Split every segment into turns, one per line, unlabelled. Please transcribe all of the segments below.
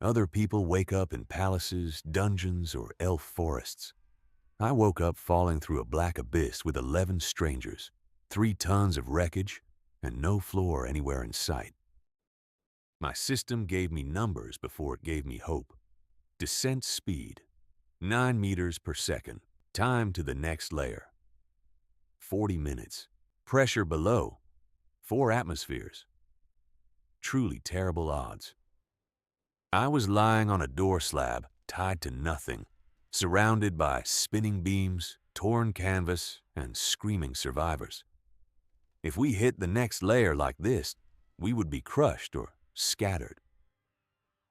Other people wake up in palaces, dungeons, or elf forests. I woke up falling through a black abyss with 11 strangers, 3 tons of wreckage, and no floor anywhere in sight. My system gave me numbers before it gave me hope. Descent speed, 9 meters per second. Time to the next layer, 40 minutes. Pressure below, 4 atmospheres. Truly terrible odds. I was lying on a door slab, tied to nothing, surrounded by spinning beams, torn canvas, and screaming survivors. If we hit the next layer like this, we would be crushed or scattered.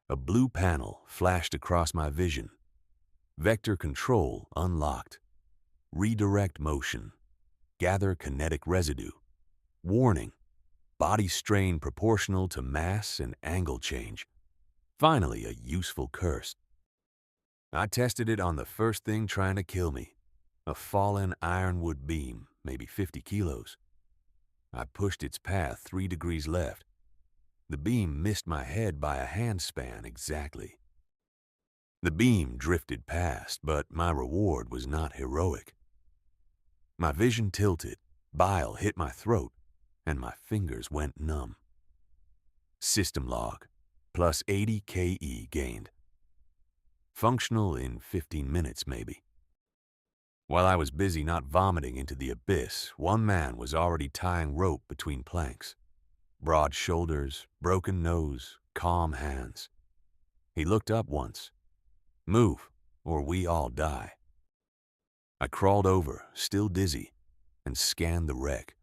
A blue panel flashed across my vision. Vector control unlocked. Redirect motion. Gather kinetic residue. Warning: body strain proportional to mass and angle change. Finally, a useful curse. I tested it on the first thing trying to kill me. A fallen ironwood beam, maybe 50 kilos. I pushed its path 3 degrees left. The beam missed my head by a handspan exactly. The beam drifted past, but my reward was not heroic. My vision tilted, bile hit my throat, and my fingers went numb. System log, plus 80 KE gained. Functional in 15 minutes, maybe. While I was busy not vomiting into the abyss, one man was already tying rope between planks. Broad shoulders, broken nose, calm hands. He looked up once. Move, or we all die. I crawled over, still dizzy, and scanned the wreck.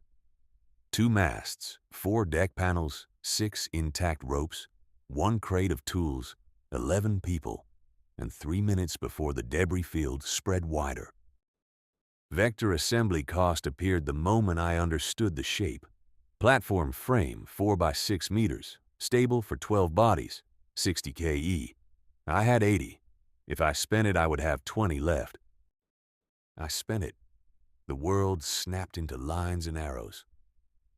2 masts, 4 deck panels, 6 intact ropes, 1 crate of tools, 11 people, and 3 minutes before the debris field spread wider. Vector assembly cost appeared the moment I understood the shape. Platform frame 4 by 6 meters, stable for 12 bodies, 60 KE. I had 80. If I spent it, I would have 20 left. I spent it. The world snapped into lines and arrows.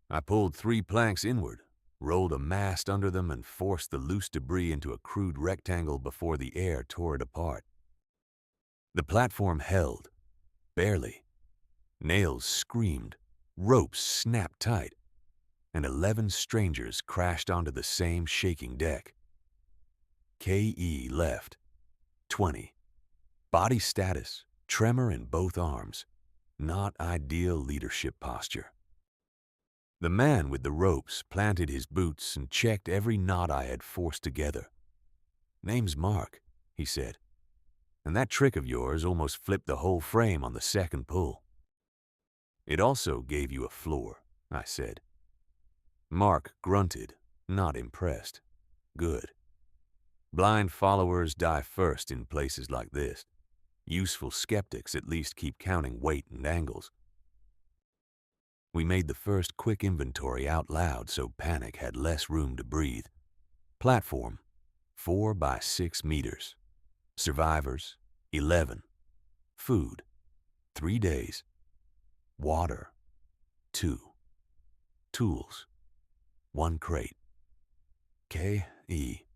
I pulled 3 planks inward, rolled a mast under them, and forced the loose debris into a crude rectangle before the air tore it apart. The platform held, barely. Nails screamed, ropes snapped tight, and 11 strangers crashed onto the same shaking deck. KE left, 20. Body status, tremor in both arms. Not ideal leadership posture. The man with the ropes planted his boots and checked every knot I had forced together. "Name's Mark," he said, "and that trick of yours almost flipped the whole frame on the second pull." "It also gave you a floor," I said. Mark grunted, not impressed. "Good. Blind followers die first in places like this. Useful skeptics at least keep counting weight and angles." We made the first quick inventory out loud so panic had less room to breathe. Platform, 4 by 6 meters. Survivors, 11. Food, 3 days. Water, 2. Tools, 1 crate. KE,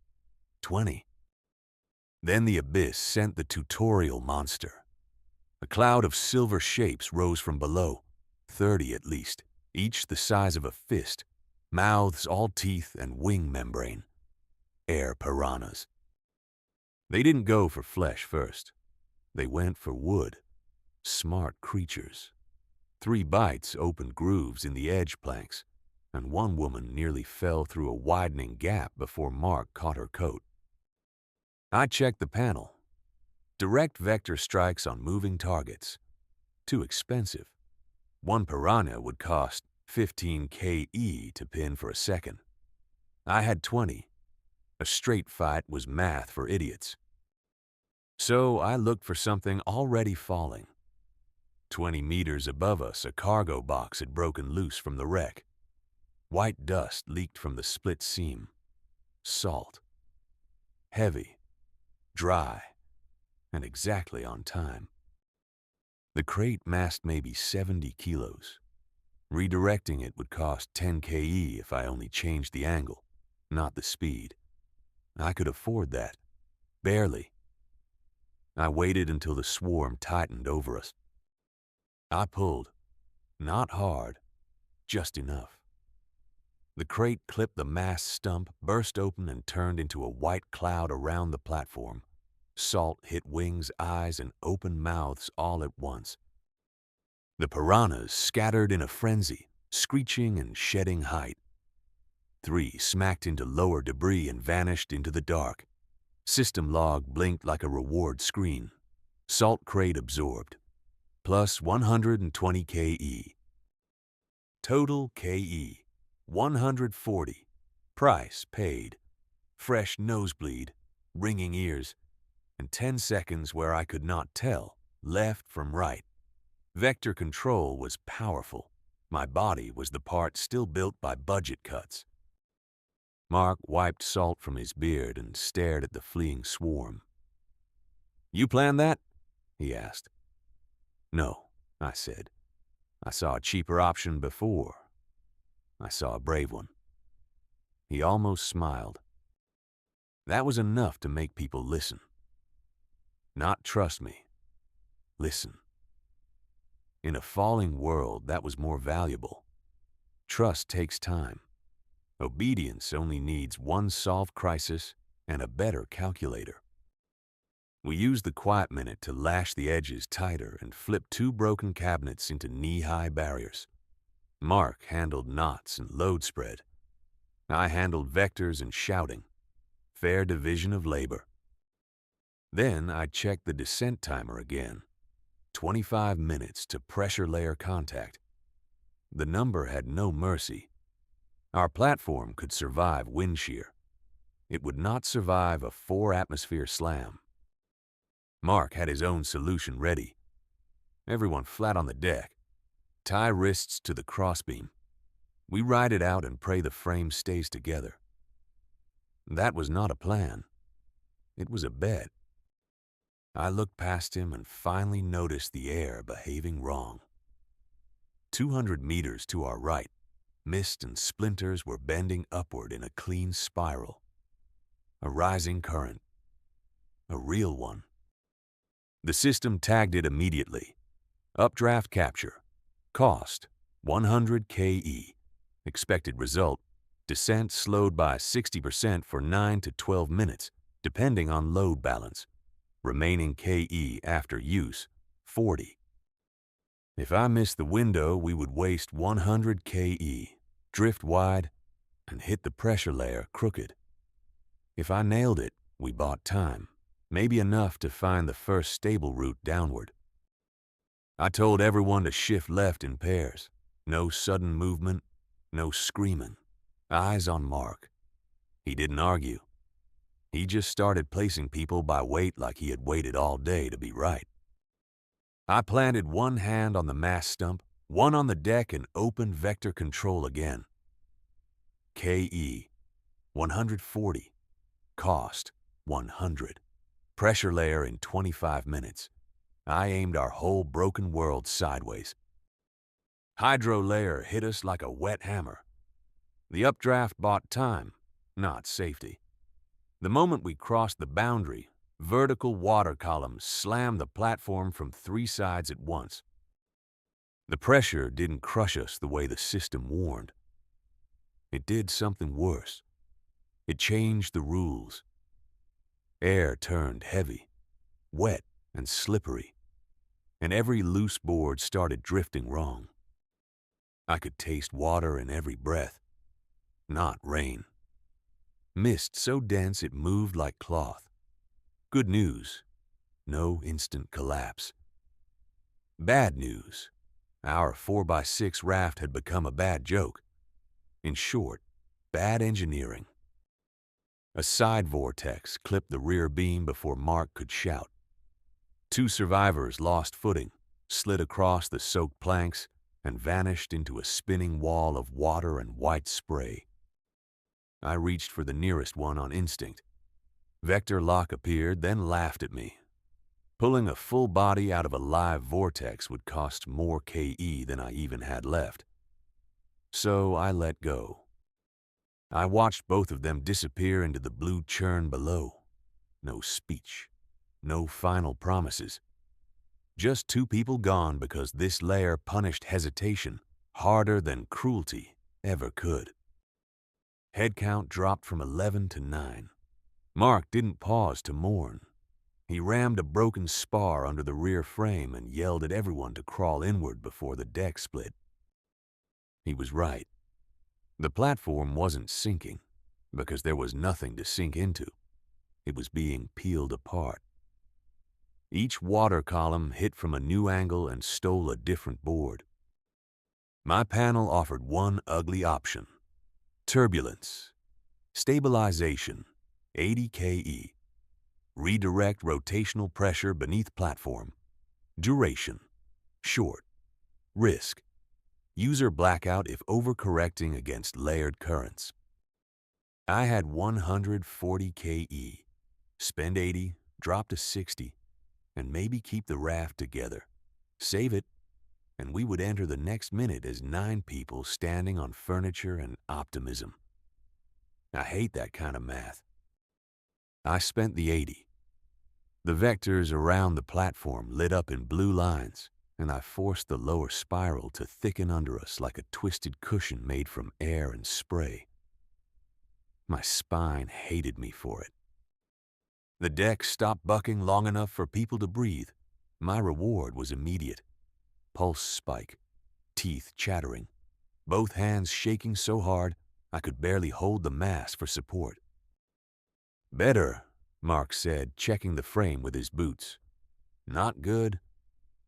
20. Then the abyss sent the tutorial monster. A cloud of silver shapes rose from below, 30 at least, each the size of a fist, mouths all teeth and wing membrane. Air piranhas. They didn't go for flesh first. They went for wood. Smart creatures. 3 bites opened grooves in the edge planks, and one woman nearly fell through a widening gap before Mark caught her coat. I checked the panel. Direct vector strikes on moving targets. Too expensive. 1 piranha would cost 15 KE to pin for a second. I had 20. A straight fight was math for idiots. So I looked for something already falling. 20 meters above us, a cargo box had broken loose from the wreck. White dust leaked from the split seam. Salt. Heavy. Dry. And exactly on time. The crate massed maybe 70 kilos. Redirecting it would cost 10 KE if I only changed the angle, not the speed. I could afford that. Barely. I waited until the swarm tightened over us. I pulled. Not hard, just enough. The crate clipped the mast stump, burst open, and turned into a white cloud around the platform. Salt hit wings, eyes, and open mouths all at once. The piranhas scattered in a frenzy, screeching and shedding height. 3 smacked into lower debris and vanished into the dark. System log blinked like a reward screen. Salt crate absorbed. Plus 120 KE. Total KE. 140. Price paid. Fresh nosebleed, ringing ears, and 10 seconds where I could not tell left from right. Vector control was powerful. My body was the part still built by budget cuts. Mark wiped salt from his beard and stared at the fleeing swarm. "You planned that?" he asked. "No," I said. "I saw a cheaper option before. I saw a brave one." He almost smiled. That was enough to make people listen. Not trust me. Listen. In a falling world, that was more valuable. Trust takes time. Obedience only needs one solved crisis and a better calculator. We used the quiet minute to lash the edges tighter and flip 2 broken cabinets into knee-high barriers. Mark handled knots and load spread. I handled vectors and shouting. Fair division of labor. Then I checked the descent timer again. 25 minutes to pressure layer contact. The number had no mercy. Our platform could survive wind shear. It would not survive a 4-atmosphere slam. Mark had his own solution ready. Everyone flat on the deck. Tie wrists to the crossbeam. We ride it out and pray the frame stays together. That was not a plan. It was a bet. I looked past him and finally noticed the air behaving wrong. 200 meters to our right, mist and splinters were bending upward in a clean spiral. A rising current. A real one. The system tagged it immediately. Updraft capture. Cost, 100 KE. Expected result, descent slowed by 60% for 9 to 12 minutes, depending on load balance. Remaining KE after use, 40. If I missed the window, we would waste 100 KE, drift wide, and hit the pressure layer crooked. If I nailed it, we bought time, maybe enough to find the first stable route downward. I told everyone to shift left in pairs. No sudden movement, no screaming. Eyes on Mark. He didn't argue. He just started placing people by weight like he had waited all day to be right. I planted one hand on the mast stump, one on the deck, and opened vector control again. KE, 140. Cost, 100. Pressure layer in 25 minutes. I aimed our whole broken world sideways. Hydro layer hit us like a wet hammer. The updraft bought time, not safety. The moment we crossed the boundary, vertical water columns slammed the platform from 3 sides at once. The pressure didn't crush us the way the system warned. It did something worse. It changed the rules. Air turned heavy, wet, and slippery, and every loose board started drifting wrong. I could taste water in every breath, not rain. Mist so dense it moved like cloth. Good news, no instant collapse. Bad news, our 4x6 raft had become a bad joke. In short, bad engineering. A side vortex clipped the rear beam before Mark could shout. 2 survivors lost footing, slid across the soaked planks, and vanished into a spinning wall of water and white spray. I reached for the nearest one on instinct. Vector lock appeared, then laughed at me. Pulling a full body out of a live vortex would cost more KE than I even had left. So I let go. I watched both of them disappear into the blue churn below. no speech, no final promises. Just two people gone because this layer punished hesitation harder than cruelty ever could. Head count dropped from 11 to 9. Mark didn't pause to mourn. He rammed a broken spar under the rear frame and yelled at everyone to crawl inward before the deck split. He was right. The platform wasn't sinking because there was nothing to sink into. It was being peeled apart. Each water column hit from a new angle and stole a different board. My panel offered one ugly option: turbulence, stabilization, 80 KE, redirect rotational pressure beneath platform, duration, short, risk, user blackout if overcorrecting against layered currents. I had 140 KE, spend 80, drop to 60, and maybe keep the raft together. Save it, and we would enter the next minute as 9 people standing on furniture and optimism. I hate that kind of math. I spent the 80. The vectors around the platform lit up in blue lines, and I forced the lower spiral to thicken under us like a twisted cushion made from air and spray. My spine hated me for it. The deck stopped bucking long enough for people to breathe. My reward was immediate. Pulse spike, teeth chattering, both hands shaking so hard I could barely hold the mast for support. "Better," Mark said, checking the frame with his boots. "Not good,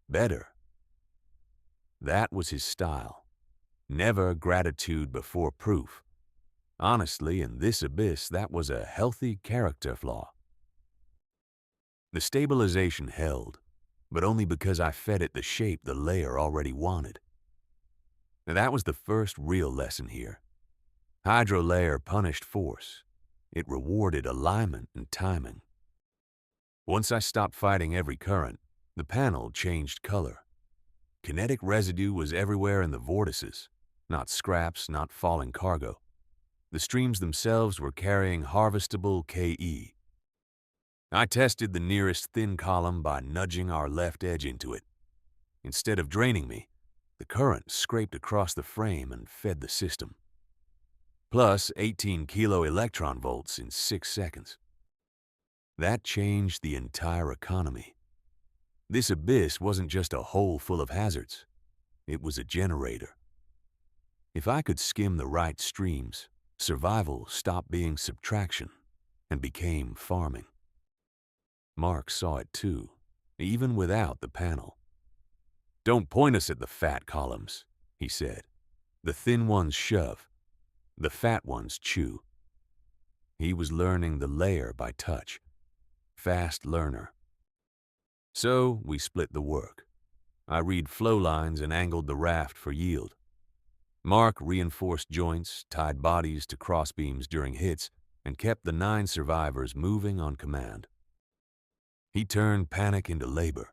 better." That was his style. Never gratitude before proof. Honestly, in this abyss, that was a healthy character flaw. The stabilization held, but only because I fed it the shape the layer already wanted. That was the first real lesson here. Hydro layer punished force. It rewarded alignment and timing. Once I stopped fighting every current, the panel changed color. Kinetic residue was everywhere in the vortices, not scraps, not falling cargo. The streams themselves were carrying harvestable KE. I tested the nearest thin column by nudging our left edge into it. Instead of draining me, the current scraped across the frame and fed the system. Plus 18 kilo electron volts in 6 seconds. That changed the entire economy. This abyss wasn't just a hole full of hazards. It was a generator. If I could skim the right streams, survival stopped being subtraction and became farming. Mark saw it too, even without the panel. "Don't point us at the fat columns," he said. "The thin ones shove. The fat ones chew." He was learning the layer by touch. Fast learner. So we split the work. I read flow lines and angled the raft for yield. Mark reinforced joints, tied bodies to crossbeams during hits, and kept the 9 survivors moving on command. He turned panic into labor.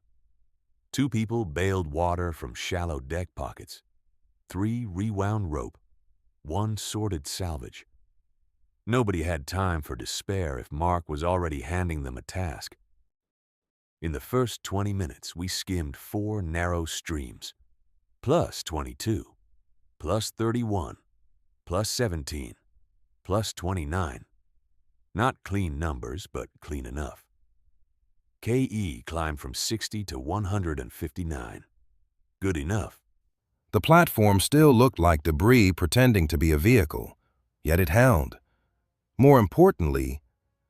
2 people bailed water from shallow deck pockets. 3 rewound rope. 1 sorted salvage. Nobody had time for despair if Mark was already handing them a task. In the first 20 minutes, we skimmed 4 narrow streams, plus 22, plus 31, plus 17, plus 29. Not clean numbers, but clean enough. KE climbed from 60 to 159. Good enough.
The platform still looked like debris pretending to be a vehicle, yet it held. More importantly,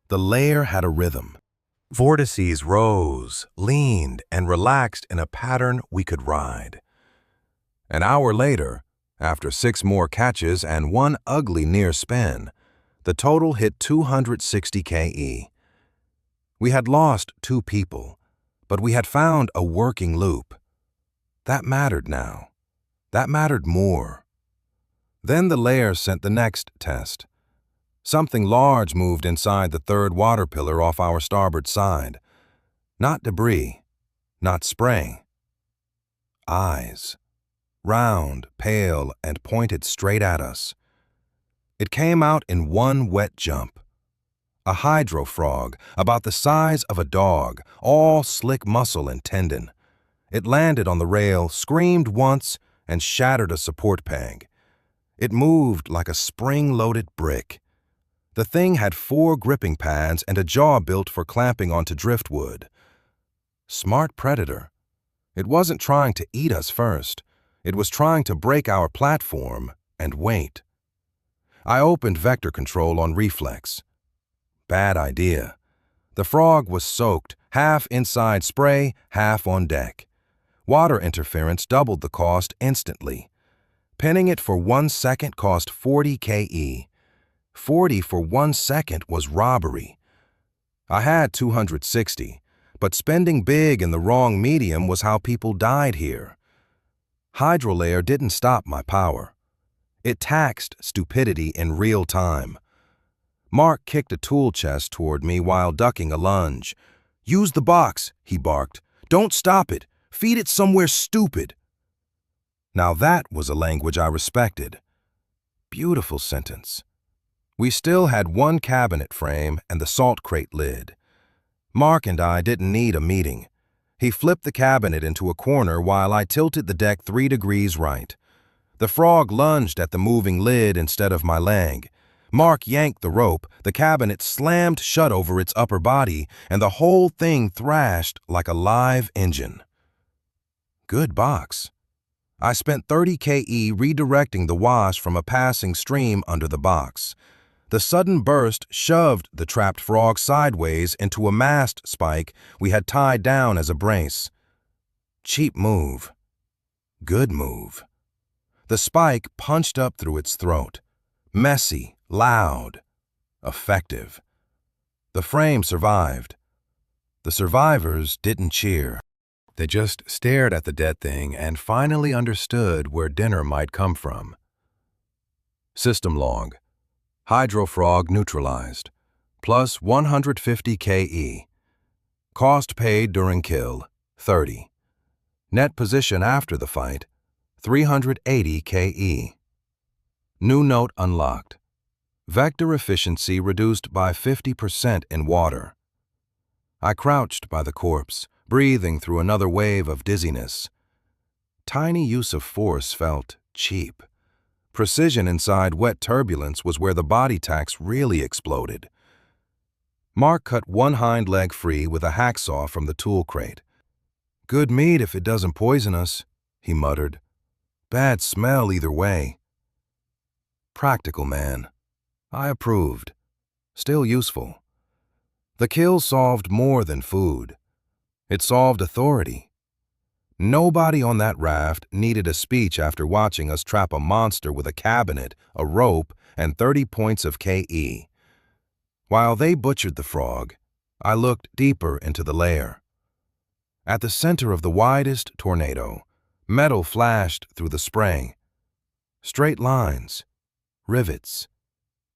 the layer had a rhythm. Vortices rose, leaned, and relaxed in a pattern we could ride. An hour later, after 6 more catches and 1 ugly near spin, the total hit 260 KE. We had lost 2 people, but we had found a working loop. That mattered now. That mattered more. Then the layer sent the next test. Something large moved inside the 3rd water pillar off our starboard side. Not debris, not spray. Eyes. Round, pale, and pointed straight at us. It came out in one wet jump. A hydro frog, about the size of a dog, all slick muscle and tendon. It landed on the rail, screamed once, and shattered a support peg. It moved like a spring-loaded brick. The thing had 4 gripping pads and a jaw built for clamping onto driftwood. Smart predator. It wasn't trying to eat us first. It was trying to break our platform and wait. I opened vector control on reflex. Bad idea. The frog was soaked, half inside spray, half on deck. Water interference doubled the cost instantly. Pinning it for 1 second cost 40 KE. 40 for 1 second was robbery. I had 260, but spending big in the wrong medium was how people died here. Hydrolayer didn't stop my power. It taxed stupidity in real time. Mark kicked a tool chest toward me while ducking a lunge. "Use the box," he barked. "Don't stop it. Feed it somewhere stupid." Now that was a language I respected. Beautiful sentence. We still had 1 cabinet frame and the salt crate lid. Mark and I didn't need a meeting. He flipped the cabinet into a corner while I tilted the deck 3 degrees right. The frog lunged at the moving lid instead of my leg. Mark yanked the rope, the cabinet slammed shut over its upper body, and the whole thing thrashed like a live engine. Good box. I spent 30 KE redirecting the wash from a passing stream under the box. The sudden burst shoved the trapped frog sideways into a mast spike we had tied down as a brace. Cheap move. Good move. The spike punched up through its throat. Messy, loud, effective. The frame survived. The survivors didn't cheer. They just stared at the dead thing and finally understood where dinner might come from. System log. Hydro frog neutralized. Plus 150 KE. Cost paid during kill, 30. Net position after the fight, 380 KE. New note unlocked. Vector efficiency reduced by 50% in water. I crouched by the corpse, breathing through another wave of dizziness. Tiny use of force felt cheap. Precision inside wet turbulence was where the body tax really exploded. Mark cut 1 hind leg free with a hacksaw from the tool crate. "Good meat if it doesn't poison us," he muttered. "Bad smell either way." Practical man. I approved. Still useful. The kill solved more than food. It solved authority. Nobody on that raft needed a speech after watching us trap a monster with a cabinet, a rope, and 30 points of KE. While they butchered the frog, I looked deeper into the lair. At the center of the widest tornado, metal flashed through the spray. Straight lines, rivets,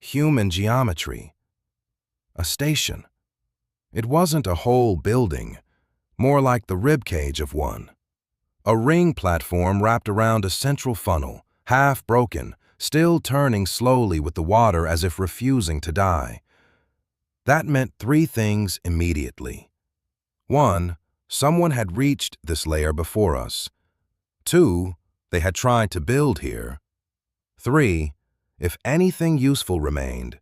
human geometry. A station. It wasn't a whole building, more like the ribcage of one. A ring platform wrapped around a central funnel, half broken, still turning slowly with the water as if refusing to die. That meant 3 things immediately. 1, someone had reached this layer before us. 2, they had tried to build here. 3, if anything useful remained,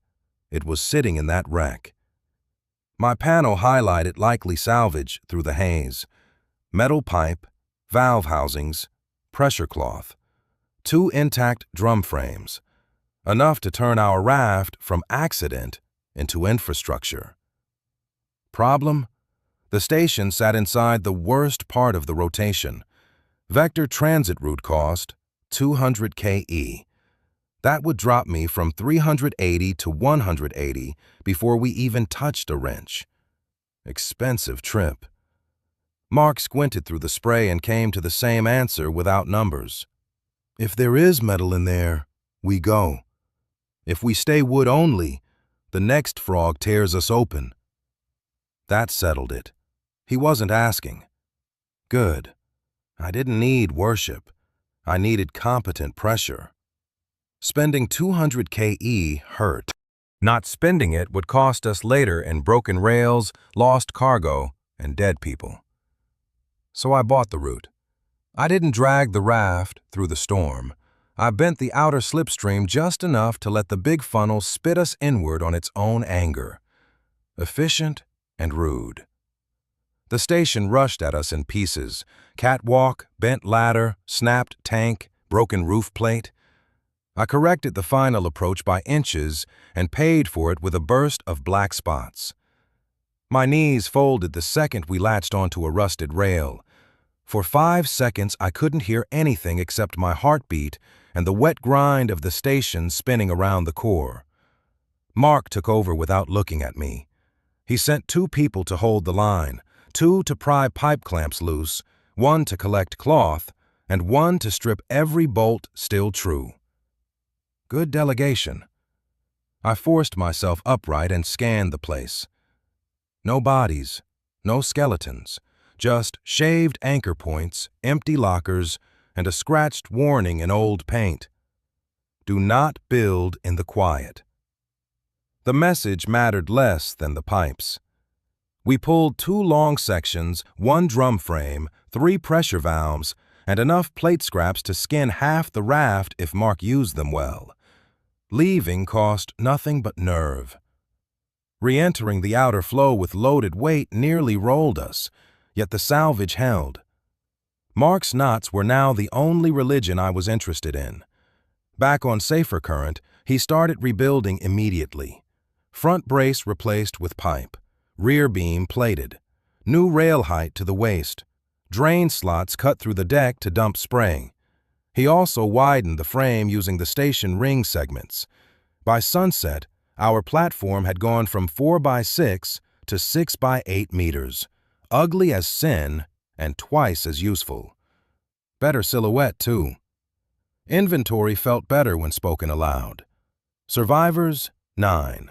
it was sitting in that wreck. My panel highlighted likely salvage through the haze. Metal pipe, valve housings, pressure cloth, 2 intact drum frames, enough to turn our raft from accident into infrastructure. Problem? The station sat inside the worst part of the rotation. Vector transit route cost, 200 KE. That would drop me from 380 to 180 before we even touched a wrench. Expensive trip. Mark squinted through the spray and came to the same answer without numbers. If there is metal in there, we go. If we stay wood only, the next frog tears us open. That settled it. He wasn't asking. Good. I didn't need worship. I needed competent pressure. Spending 200 KE hurt. Not spending it would cost us later in broken rails, lost cargo, and dead people. So I bought the route. I didn't drag the raft through the storm. I bent the outer slipstream just enough to let the big funnel spit us inward on its own anger. Efficient and rude. The station rushed at us in pieces. Catwalk, bent ladder, snapped tank, broken roof plate. I corrected the final approach by inches and paid for it with a burst of black spots. My knees folded the second we latched onto a rusted rail. For 5 seconds, I couldn't hear anything except my heartbeat and the wet grind of the station spinning around the core. Mark took over without looking at me. He sent 2 people to hold the line, 2 to pry pipe clamps loose, 1 to collect cloth, and 1 to strip every bolt still true. Good delegation. I forced myself upright and scanned the place. No bodies, no skeletons, just shaved anchor points, empty lockers, and a scratched warning in old paint. Do not build in the quiet. The message mattered less than the pipes. We pulled 2 long sections, 1 drum frame, 3 pressure valves, and enough plate scraps to skin half the raft if Mark used them well. Leaving cost nothing but nerve. Re-entering the outer flow with loaded weight nearly rolled us, yet the salvage held. Mark's knots were now the only religion I was interested in. Back on safer current, he started rebuilding immediately. Front brace replaced with pipe, rear beam plated, new rail height to the waist, drain slots cut through the deck to dump spray. He also widened the frame using the station ring segments. By sunset, our platform had gone from 4 by 6 to 6 by 8 meters, ugly as sin and twice as useful. Better silhouette, too. Inventory felt better when spoken aloud. Survivors, 9.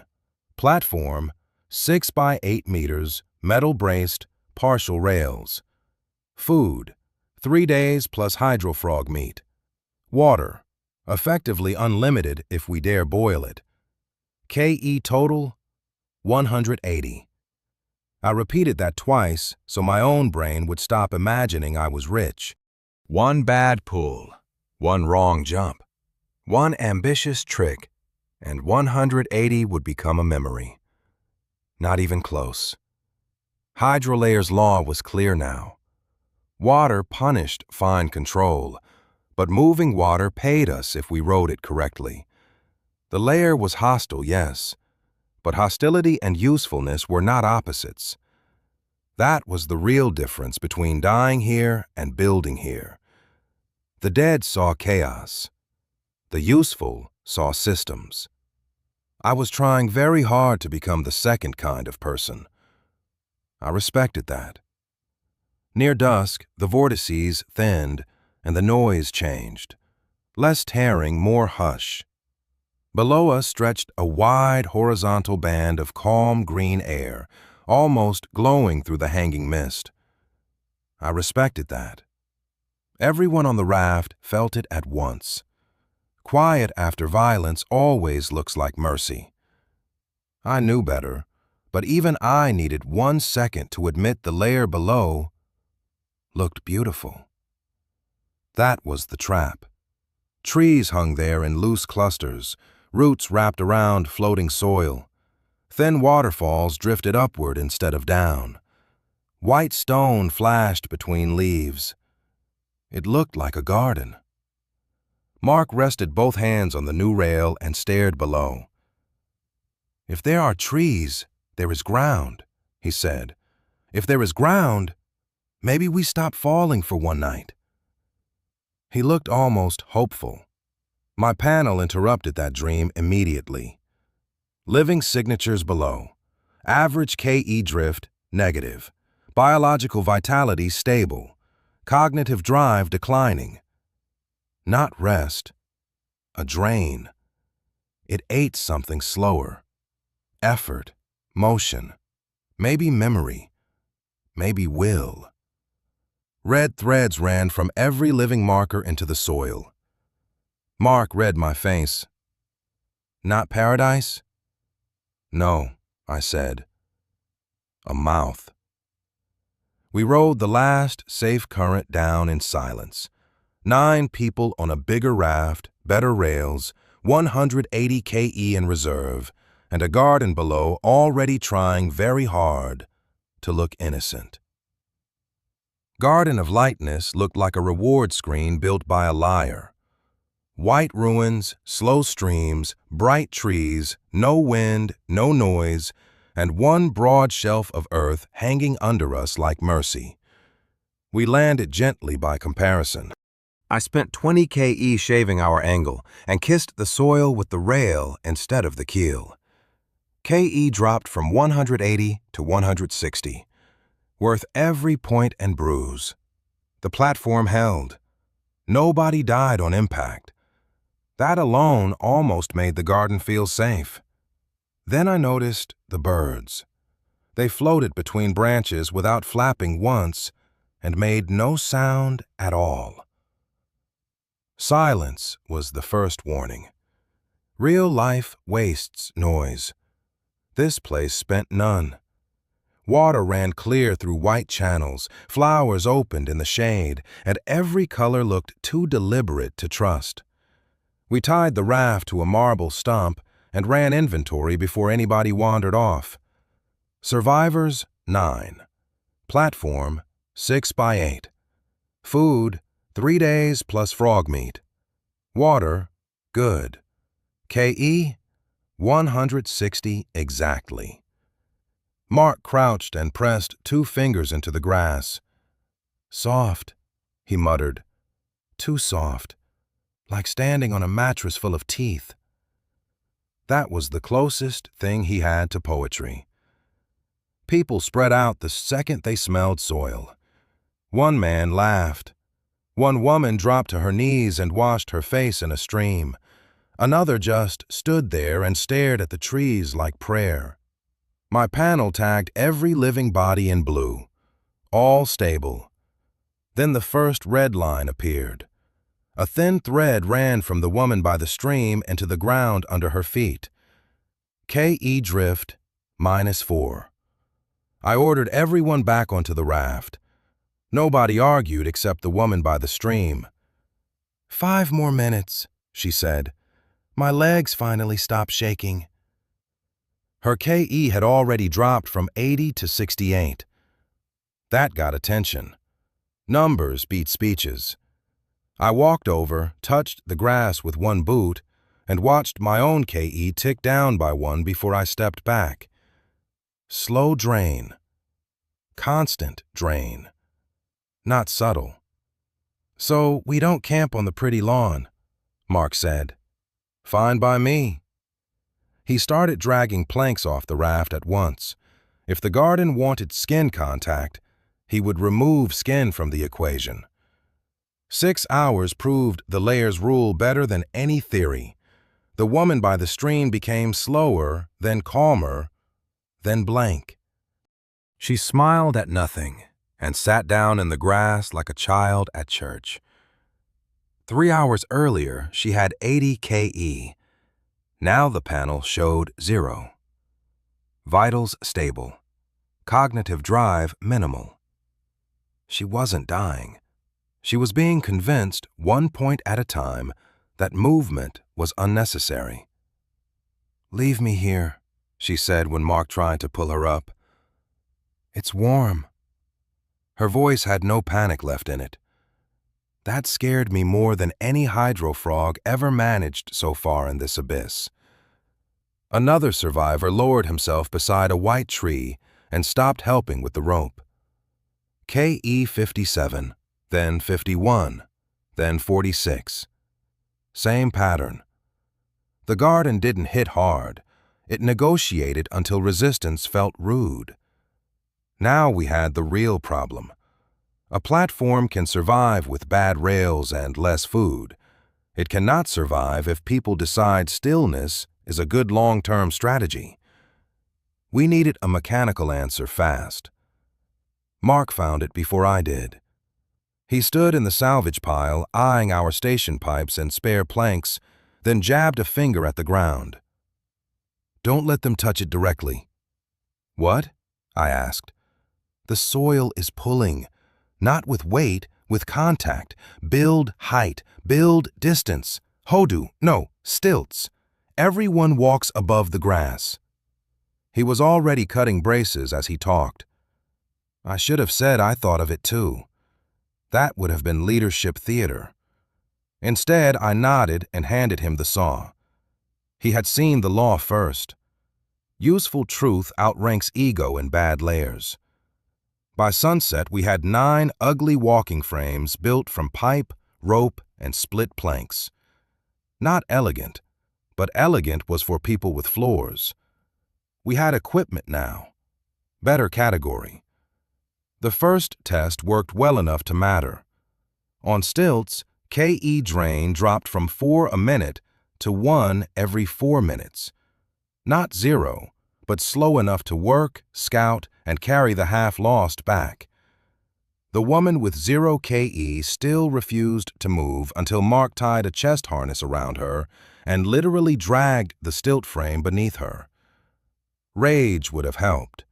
Platform, 6 by 8 meters, metal braced, partial rails. Food, 3 days plus hydrofrog meat. Water, effectively unlimited if we dare boil it. KE total, 180. I repeated that twice so my own brain would stop imagining I was rich. 1 bad pull, 1 wrong jump, 1 ambitious trick, and 180 would become a memory. Not even close. Hydrolayer's law was clear now. Water punished fine control, but moving water paid us if we rode it correctly. The layer was hostile, yes, but hostility and usefulness were not opposites. That was the real difference between dying here and building here. The dead saw chaos. The useful saw systems. I was trying very hard to become the second kind of person. I respected that. Near dusk, the vortices thinned and the noise changed. Less tearing, more hush. Below us stretched a wide horizontal band of calm green air, almost glowing through the hanging mist. I respected that. Everyone on the raft felt it at once. Quiet after violence always looks like mercy. I knew better, but even I needed 1 second to admit the layer below looked beautiful. That was the trap. Trees hung there in loose clusters, roots wrapped around floating soil. Thin waterfalls drifted upward instead of down. White stone flashed between leaves. It looked like a garden. Mark rested both hands on the new rail and stared below. "If there are trees, there is ground," he said. "If there is ground, maybe we stop falling for one night." He looked almost hopeful. My panel interrupted that dream immediately. Living signatures below. Average KE drift, negative. Biological vitality, stable. Cognitive drive, declining. Not rest. A drain. It ate something slower. Effort, motion, maybe memory, maybe will. Red threads ran from every living marker into the soil. Mark read my face. Not paradise? No, I said. A mouth. We rode the last safe current down in silence. 9 people on a bigger raft, better rails, 180 KE in reserve, and a garden below already trying very hard to look innocent. Garden of Lightness looked like a reward screen built by a liar. White ruins, slow streams, bright trees, no wind, no noise, and one broad shelf of earth hanging under us like mercy. We landed gently by comparison. I spent 20 KE shaving our angle and kissed the soil with the rail instead of the keel. KE dropped from 180 to 160, worth every point and bruise. The platform held. Nobody died on impact. That alone almost made the garden feel safe. Then I noticed the birds. They floated between branches without flapping once and made no sound at all. Silence was the first warning. Real life wastes noise. This place spent none. Water ran clear through white channels, flowers opened in the shade, and every color looked too deliberate to trust. We tied the raft to a marble stump and ran inventory before anybody wandered off. Survivors, 9. Platform, 6 by 8. Food, 3 days plus frog meat. Water, good. KE, 160 exactly. Mark crouched and pressed 2 fingers into the grass. Soft, he muttered. Too soft, like standing on a mattress full of teeth. That was the closest thing he had to poetry. People spread out the second they smelled soil. One man laughed. One woman dropped to her knees and washed her face in a stream. Another just stood there and stared at the trees like prayer. My panel tagged every living body in blue, all stable. Then the first red line appeared. A thin thread ran from the woman by the stream into the ground under her feet. KE drift, -4. I ordered everyone back onto the raft. Nobody argued except the woman by the stream. 5 more minutes, she said. My legs finally stopped shaking. Her KE had already dropped from 80 to 68. That got attention. Numbers beat speeches. I walked over, touched the grass with one boot, and watched my own KE tick down by 1 before I stepped back. Slow drain. Constant drain. Not subtle. So we don't camp on the pretty lawn, Mark said. Fine by me. He started dragging planks off the raft at once. If the garden wanted skin contact, he would remove skin from the equation. 6 hours proved the layers rule better than any theory. The woman by the stream became slower, then calmer, then blank. She smiled at nothing and sat down in the grass like a child at church. 3 hours earlier, she had 80 KE. Now the panel showed 0. Vitals stable. Cognitive drive minimal. She wasn't dying. She was being convinced, 1 point at a time, that movement was unnecessary. Leave me here, she said when Mark tried to pull her up. It's warm. Her voice had no panic left in it. That scared me more than any hydro frog ever managed so far in this abyss. Another survivor lowered himself beside a white tree and stopped helping with the rope. KE 57, then 51, then 46. Same pattern. The garden didn't hit hard. It negotiated until resistance felt rude. Now we had the real problem. A platform can survive with bad rails and less food. It cannot survive if people decide stillness is a good long-term strategy. We needed a mechanical answer fast. Mark found it before I did. He stood in the salvage pile, eyeing our station pipes and spare planks, then jabbed a finger at the ground. Don't let them touch it directly. What? I asked. The soil is pulling. Not with weight, with contact. Build height, build distance. Hodu, no, stilts. Everyone walks above the grass. He was already cutting braces as he talked. I should have said I thought of it too. That would have been leadership theater. Instead, I nodded and handed him the saw. He had seen the law first. Useful truth outranks ego in bad layers. By sunset, we had 9 ugly walking frames built from pipe, rope, and split planks. Not elegant, but elegant was for people with floors. We had equipment now. Better category. The first test worked well enough to matter. On stilts, KE drain dropped from 4 a minute to 1 every 4 minutes. Not 0, but slow enough to work, scout, and carry the half-lost back. The woman with 0 KE still refused to move until Mark tied a chest harness around her and literally dragged the stilt frame beneath her. Rage would have helped.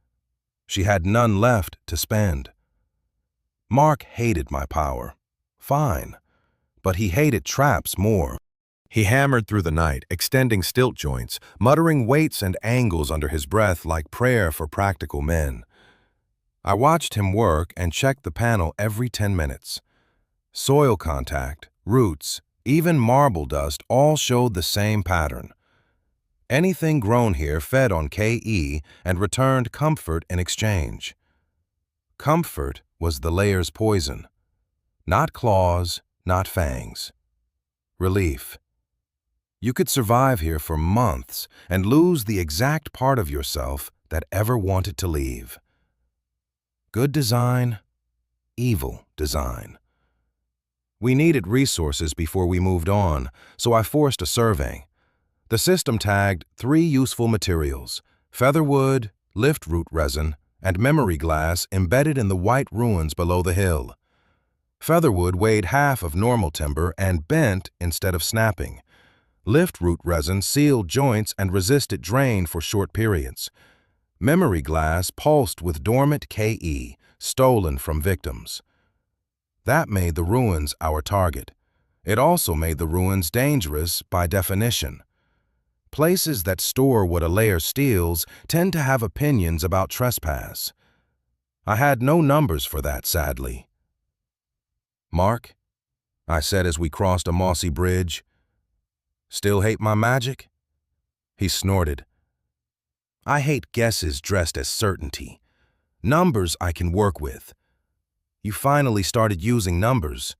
She had none left to spend. Mark hated my power. Fine. But he hated traps more. He hammered through the night, extending stilt joints, muttering weights and angles under his breath like prayer for practical men. I watched him work and checked the panel every 10 minutes. Soil contact, roots, even marble dust all showed the same pattern. Anything grown here fed on KE and returned comfort in exchange. Comfort was the layer's poison. Not claws, not fangs. Relief. You could survive here for months and lose the exact part of yourself that ever wanted to leave. Good design, evil design. We needed resources before we moved on, so I forced a survey. The system tagged 3 useful materials: featherwood, lift root resin, and memory glass embedded in the white ruins below the hill. Featherwood weighed half of normal timber and bent instead of snapping. Lift root resin sealed joints and resisted drain for short periods. Memory glass pulsed with dormant KE, stolen from victims. That made the ruins our target. It also made the ruins dangerous by definition. Places that store what a layer steals tend to have opinions about trespass. I had no numbers for that, sadly. "Mark," I said as we crossed a mossy bridge, "still hate my magic?" He snorted. "I hate guesses dressed as certainty. Numbers I can work with. You finally started using numbers."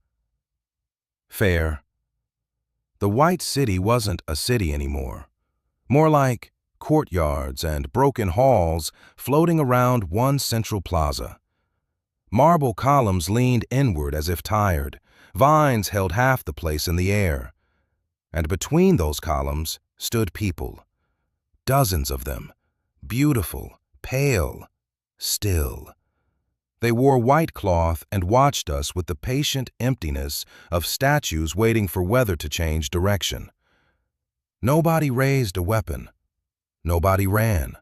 Fair. The White City wasn't a city anymore. More like courtyards and broken halls floating around one central plaza. Marble columns leaned inward as if tired. Vines held half the place in the air. And between those columns stood people. Dozens of them. Beautiful, pale, still. They wore white cloth and watched us with the patient emptiness of statues waiting for weather to change direction. Nobody raised a weapon. Nobody ran.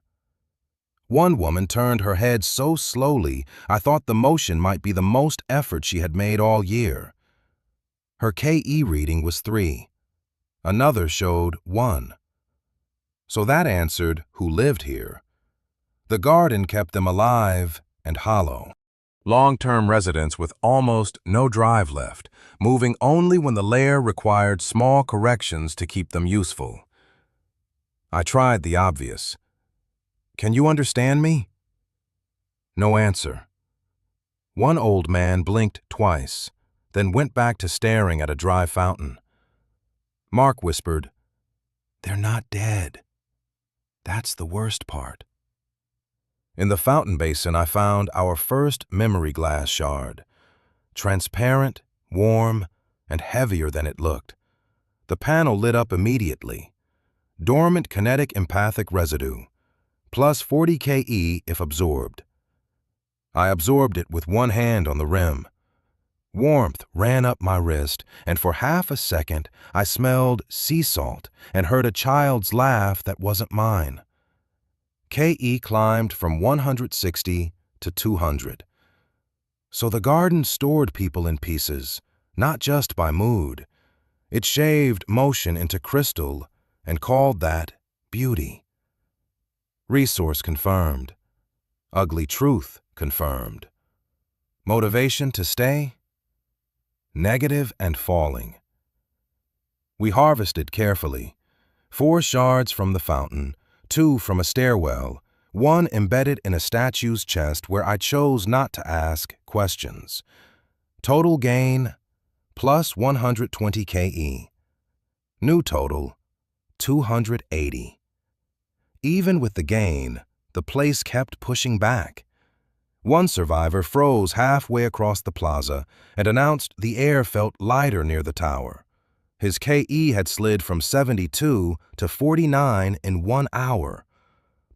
One woman turned her head so slowly I thought the motion might be the most effort she had made all year. Her KE reading was 3. Another showed 1. So that answered who lived here. The garden kept them alive and hollow. Long-term residents with almost no drive left, moving only when the layer required small corrections to keep them useful. I tried the obvious. "Can you understand me?" No answer. One old man blinked twice, then went back to staring at a dry fountain. Mark whispered, "They're not dead. That's the worst part." In the fountain basin, I found our first memory glass shard. Transparent, warm, and heavier than it looked. The panel lit up immediately. Dormant kinetic empathic residue, plus 40 KE if absorbed. I absorbed it with one hand on the rim. Warmth ran up my wrist, and for half a second I smelled sea salt and heard a child's laugh that wasn't mine. KE climbed from 160 to 200. So the garden stored people in pieces, not just by mood. It shaved motion into crystal and called that beauty. Resource confirmed. Ugly truth confirmed. Motivation to stay? Negative and falling. We harvested carefully. 4 shards from the fountain, 2 from a stairwell, 1 embedded in a statue's chest where I chose not to ask questions. Total gain, plus 120 KE. New total, 280. Even with the gain, the place kept pushing back. One survivor froze halfway across the plaza and announced the air felt lighter near the tower. His KE had slid from 72 to 49 in 1 hour.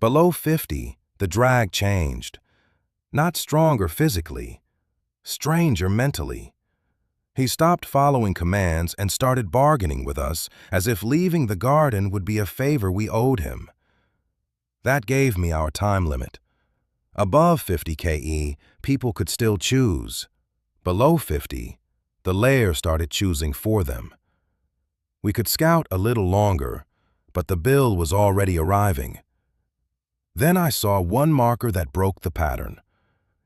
Below 50, the drag changed. Not stronger physically, stranger mentally. He stopped following commands and started bargaining with us as if leaving the garden would be a favor we owed him. That gave me our time limit. Above 50 KE, people could still choose. Below 50, the lair started choosing for them. We could scout a little longer, but the bill was already arriving. Then I saw one marker that broke the pattern.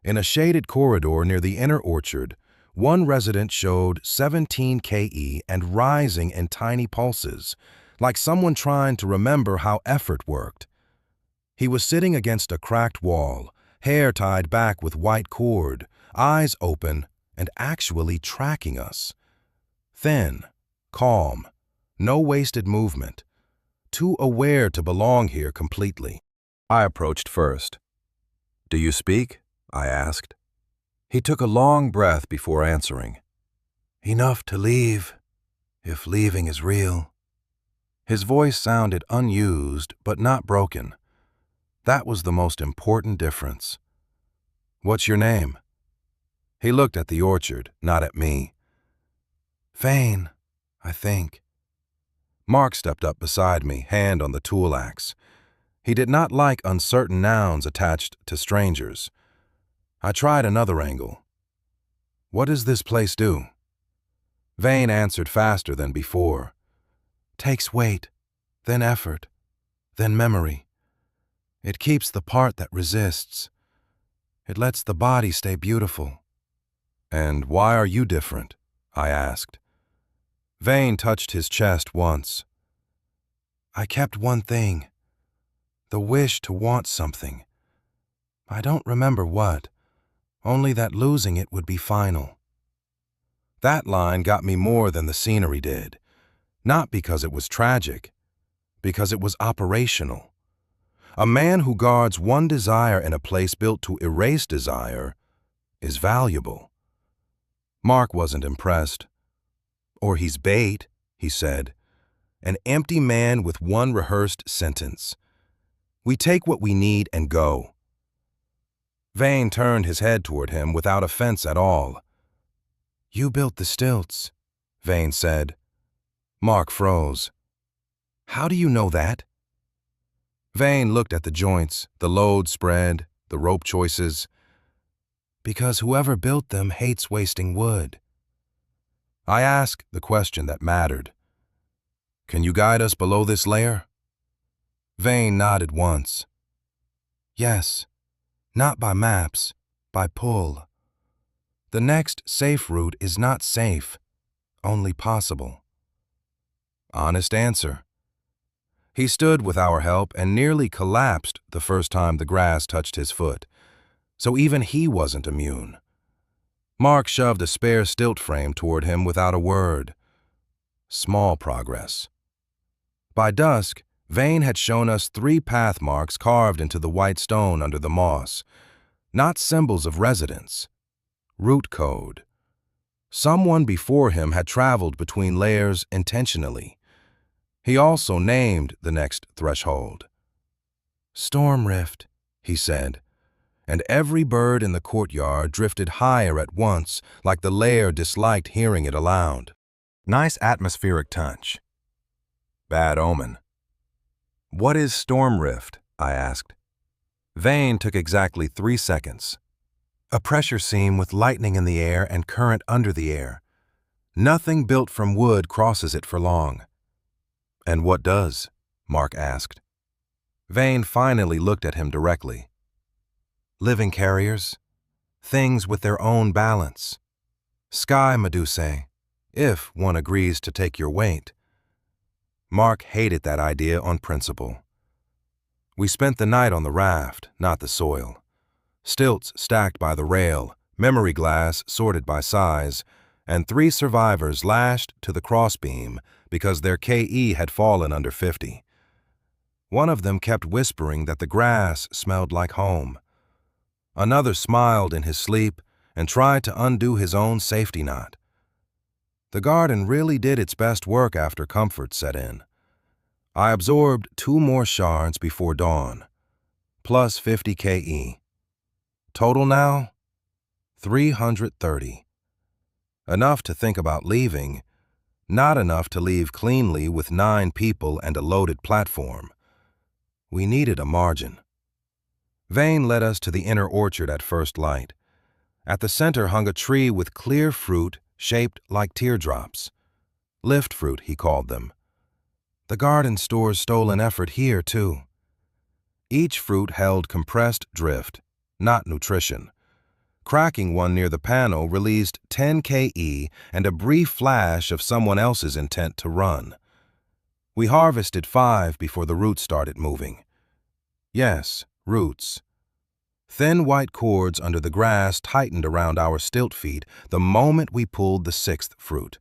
In a shaded corridor near the inner orchard, one resident showed 17 KE and rising in tiny pulses, like someone trying to remember how effort worked. He was sitting against a cracked wall, hair tied back with white cord, eyes open, and actually tracking us. Thin, calm, no wasted movement. Too aware to belong here completely. I approached first. "Do you speak?" I asked. He took a long breath before answering. "Enough to leave, if leaving is real." His voice sounded unused but not broken. That was the most important difference. "What's your name?" He looked at the orchard, not at me. "Vane, I think." Mark stepped up beside me, hand on the tool axe. He did not like uncertain nouns attached to strangers. I tried another angle. "What does this place do?" Vane answered faster than before. "Takes weight, then effort, then memory. It keeps the part that resists. It lets the body stay beautiful." "And why are you different?" I asked. Vane touched his chest once. "I kept one thing. The wish to want something. I don't remember what, only that losing it would be final." That line got me more than the scenery did. Not because it was tragic, because it was operational. A man who guards one desire in a place built to erase desire is valuable. Mark wasn't impressed. "Or he's bait," he said. "An empty man with one rehearsed sentence. We take what we need and go." Vane turned his head toward him without offense at all. "You built the stilts," Vane said. Mark froze. "How do you know that?" Vane looked at the joints, the load spread, the rope choices. "Because whoever built them hates wasting wood." I asked the question that mattered. "Can you guide us below this layer?" Vane nodded once. "Yes, not by maps, by pull. The next safe route is not safe, only possible." Honest answer. He stood with our help and nearly collapsed the first time the grass touched his foot, so even he wasn't immune. Mark shoved a spare stilt frame toward him without a word. Small progress. By dusk, Vane had shown us 3 path marks carved into the white stone under the moss. Not symbols of residence. Route code. Someone before him had traveled between layers intentionally. He also named the next threshold. "Storm Rift," he said, and every bird in the courtyard drifted higher at once, like the lair disliked hearing it aloud. Nice atmospheric touch. Bad omen. "What is Storm Rift?" I asked. Vane took exactly 3 seconds. A pressure seam with lightning in the air and current under the air. Nothing built from wood crosses it for long. And what does? Mark asked. Vane finally looked at him directly. Living carriers. Things with their own balance. Sky Medusae, if one agrees to take your weight. Mark hated that idea on principle. We spent the night on the raft, not the soil. Stilts stacked by the rail, memory glass sorted by size, and 3 survivors lashed to the crossbeam because their KE had fallen under 50. One of them kept whispering that the grass smelled like home. Another smiled in his sleep and tried to undo his own safety knot. The garden really did its best work after comfort set in. I absorbed 2 more shards before dawn, plus 50 KE. Total now, 330. Enough to think about leaving, not enough to leave cleanly with 9 people and a loaded platform. We needed a margin. Vane led us to the inner orchard at first light. At the center hung a tree with clear fruit shaped like teardrops. Lift fruit, he called them. The garden stores stolen effort here, too. Each fruit held compressed drift, not nutrition. Cracking one near the panel released 10 KE and a brief flash of someone else's intent to run. We harvested 5 before the roots started moving. Yes, roots. Thin white cords under the grass tightened around our stilt feet the moment we pulled the 6th fruit.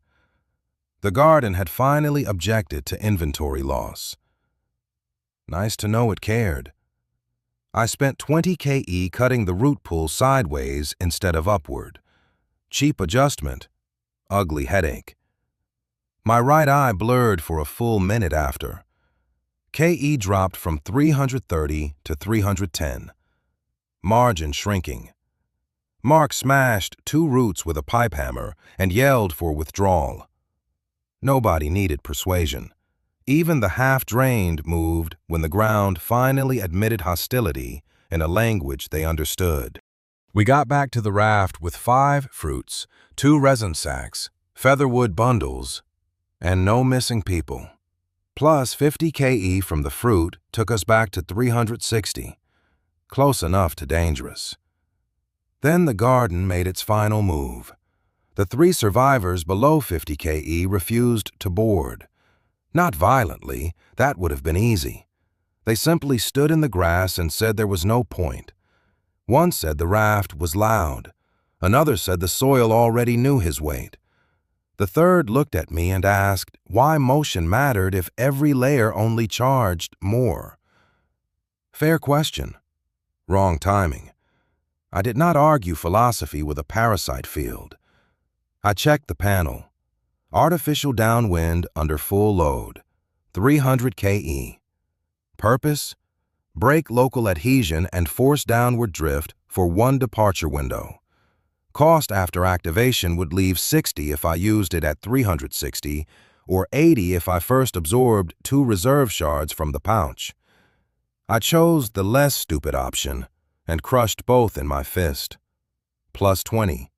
The garden had finally objected to inventory loss. Nice to know it cared. I spent 20 KE cutting the root pull sideways instead of upward. Cheap adjustment, ugly headache. My right eye blurred for a full minute after. KE dropped from 330 to 310. Margin shrinking. Mark smashed 2 roots with a pipe hammer and yelled for withdrawal. Nobody needed persuasion. Even the half-drained moved when the ground finally admitted hostility in a language they understood. We got back to the raft with 5 fruits, 2 resin sacks, featherwood bundles, and no missing people. Plus 50 KE from the fruit took us back to 360. Close enough to dangerous. Then the garden made its final move. The 3 survivors below 50 KE refused to board. Not violently, that would have been easy. They simply stood in the grass and said there was no point. One said the raft was loud. Another said the soil already knew his weight. The third looked at me and asked why motion mattered if every layer only charged more. Fair question. Wrong timing. I did not argue philosophy with a parasite field. I checked the panel. Artificial downwind under full load, 300 KE. Purpose? Break local adhesion and force downward drift for 1 departure window. Cost after activation would leave 60 if I used it at 360, or 80 if I first absorbed 2 reserve shards from the pouch. I chose the less stupid option and crushed both in my fist. Plus 20.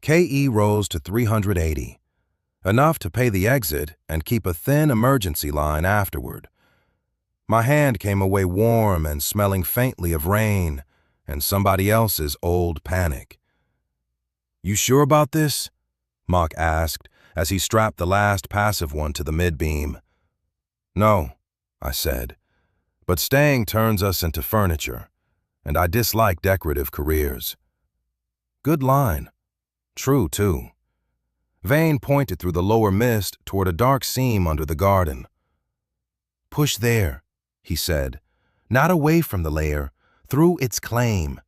KE rose to 380. Enough to pay the exit and keep a thin emergency line afterward. My hand came away warm and smelling faintly of rain and somebody else's old panic. You sure about this? Mock asked as he strapped the last passive one to the mid-beam. No, I said, but staying turns us into furniture, and I dislike decorative careers. Good line. True, too. Vane pointed through the lower mist toward a dark seam under the garden. Push there, he said, not away from the layer, through its claim.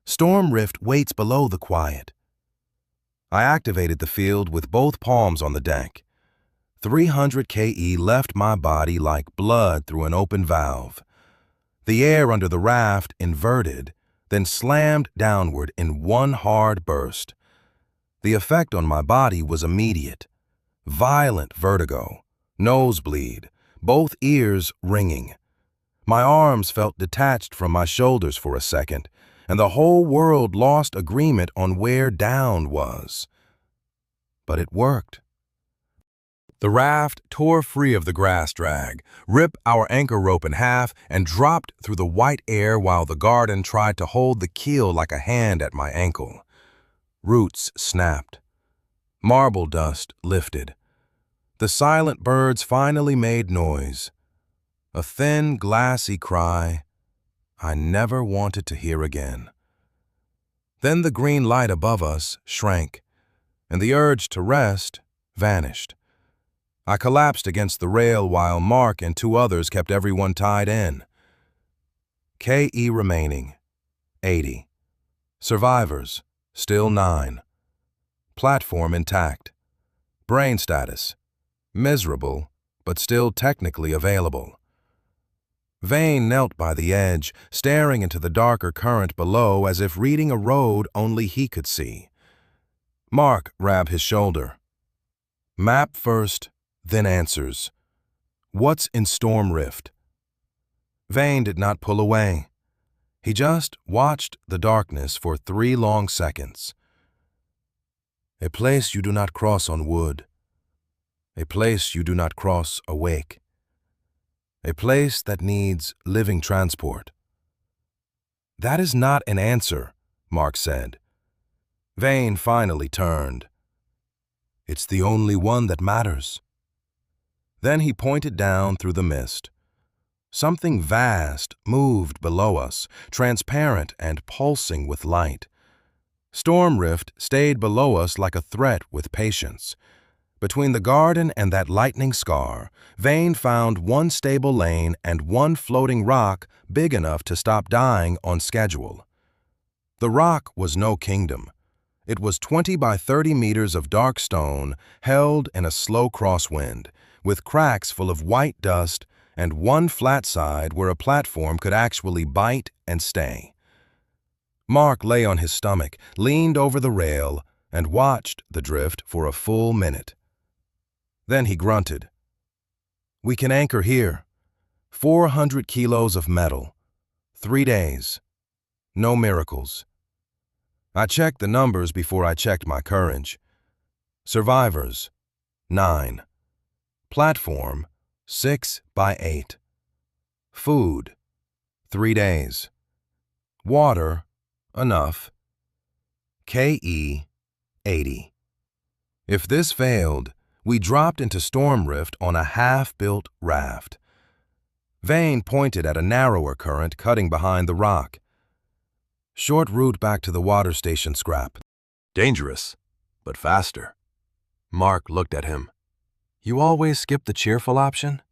Storm Rift waits below the quiet. I activated the field with both palms on the deck. 300 KE left my body like blood through an open valve. The air under the raft inverted, then slammed downward in one hard burst. The effect on my body was immediate. Violent vertigo, nosebleed, both ears ringing. My arms felt detached from my shoulders for a second, and the whole world lost agreement on where down was. But it worked. The raft tore free of the grass drag, ripped our anchor rope in half, and dropped through the white air while the garden tried to hold the keel like a hand at my ankle. Roots snapped. Marble dust lifted. The silent birds finally made noise. A thin, glassy cry I never wanted to hear again. Then the green light above us shrank, and the urge to rest vanished. I collapsed against the rail while Mark and two others kept everyone tied in. KE remaining, 80. Survivors, still 9. Platform intact. Brain status, miserable, but still technically available. Vane knelt by the edge, staring into the darker current below as if reading a road only he could see. Mark grabbed his shoulder. Map first, then answers. What's in Storm Rift? Vane did not pull away. He just watched the darkness for 3 long seconds. A place you do not cross on wood. A place you do not cross awake. A place that needs living transport. That is not an answer, Mark said. Vane finally turned. It's the only one that matters. Then he pointed down through the mist. Something vast moved below us, transparent and pulsing with light. Storm Rift stayed below us like a threat with patience. Between the garden and that lightning scar, Vane found one stable lane and one floating rock big enough to stop dying on schedule. The rock was no kingdom. It was 20 by 30 meters of dark stone held in a slow crosswind, with cracks full of white dust and one flat side where a platform could actually bite and stay. Mark lay on his stomach, leaned over the rail, and watched the drift for a full minute. Then he grunted. We can anchor here. 400 kilos of metal. 3 days. No miracles. I checked the numbers before I checked my courage. Survivors, 9. Platform, 6 by 8. Food, 3 days. Water, enough. KE, 80. If this failed, we dropped into Storm Rift on a half-built raft. Vane pointed at a narrower current cutting behind the rock. Short route back to the water station scrap. Dangerous, but faster. Mark looked at him. You always skip the cheerful option?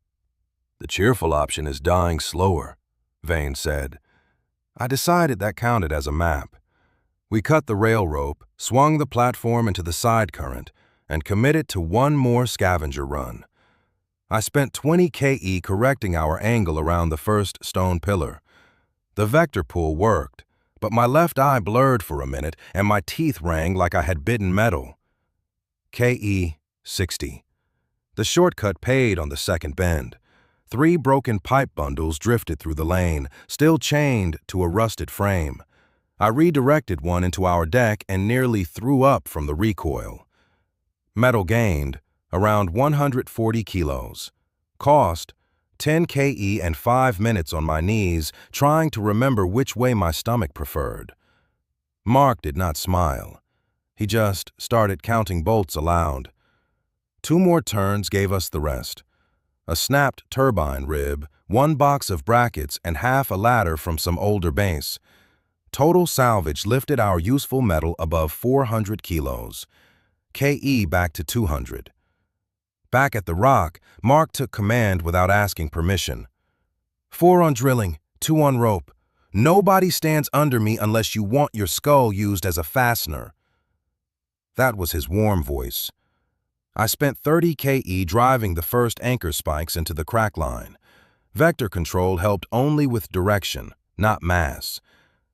The cheerful option is dying slower, Vane said. I decided that counted as a map. We cut the rail rope, swung the platform into the side current, and committed to one more scavenger run. I spent 20 KE correcting our angle around the first stone pillar. The vector pull worked, but my left eye blurred for a minute and my teeth rang like I had bitten metal. KE 60. The shortcut paid on the second bend. 3 broken pipe bundles drifted through the lane, still chained to a rusted frame. I redirected one into our deck and nearly threw up from the recoil. Metal gained, around 140 kilos. Cost, 10 KE and 5 minutes on my knees, trying to remember which way my stomach preferred. Mark did not smile. He just started counting bolts aloud. 2 more turns gave us the rest. A snapped turbine rib, 1 box of brackets, and half a ladder from some older base. Total salvage lifted our useful metal above 400 kilos. KE back to 200. Back at the rock, Mark took command without asking permission. 4 on drilling, 2 on rope. Nobody stands under me unless you want your skull used as a fastener. That was his warm voice. I spent 30 KE driving the first anchor spikes into the crack line. Vector control helped only with direction, not mass.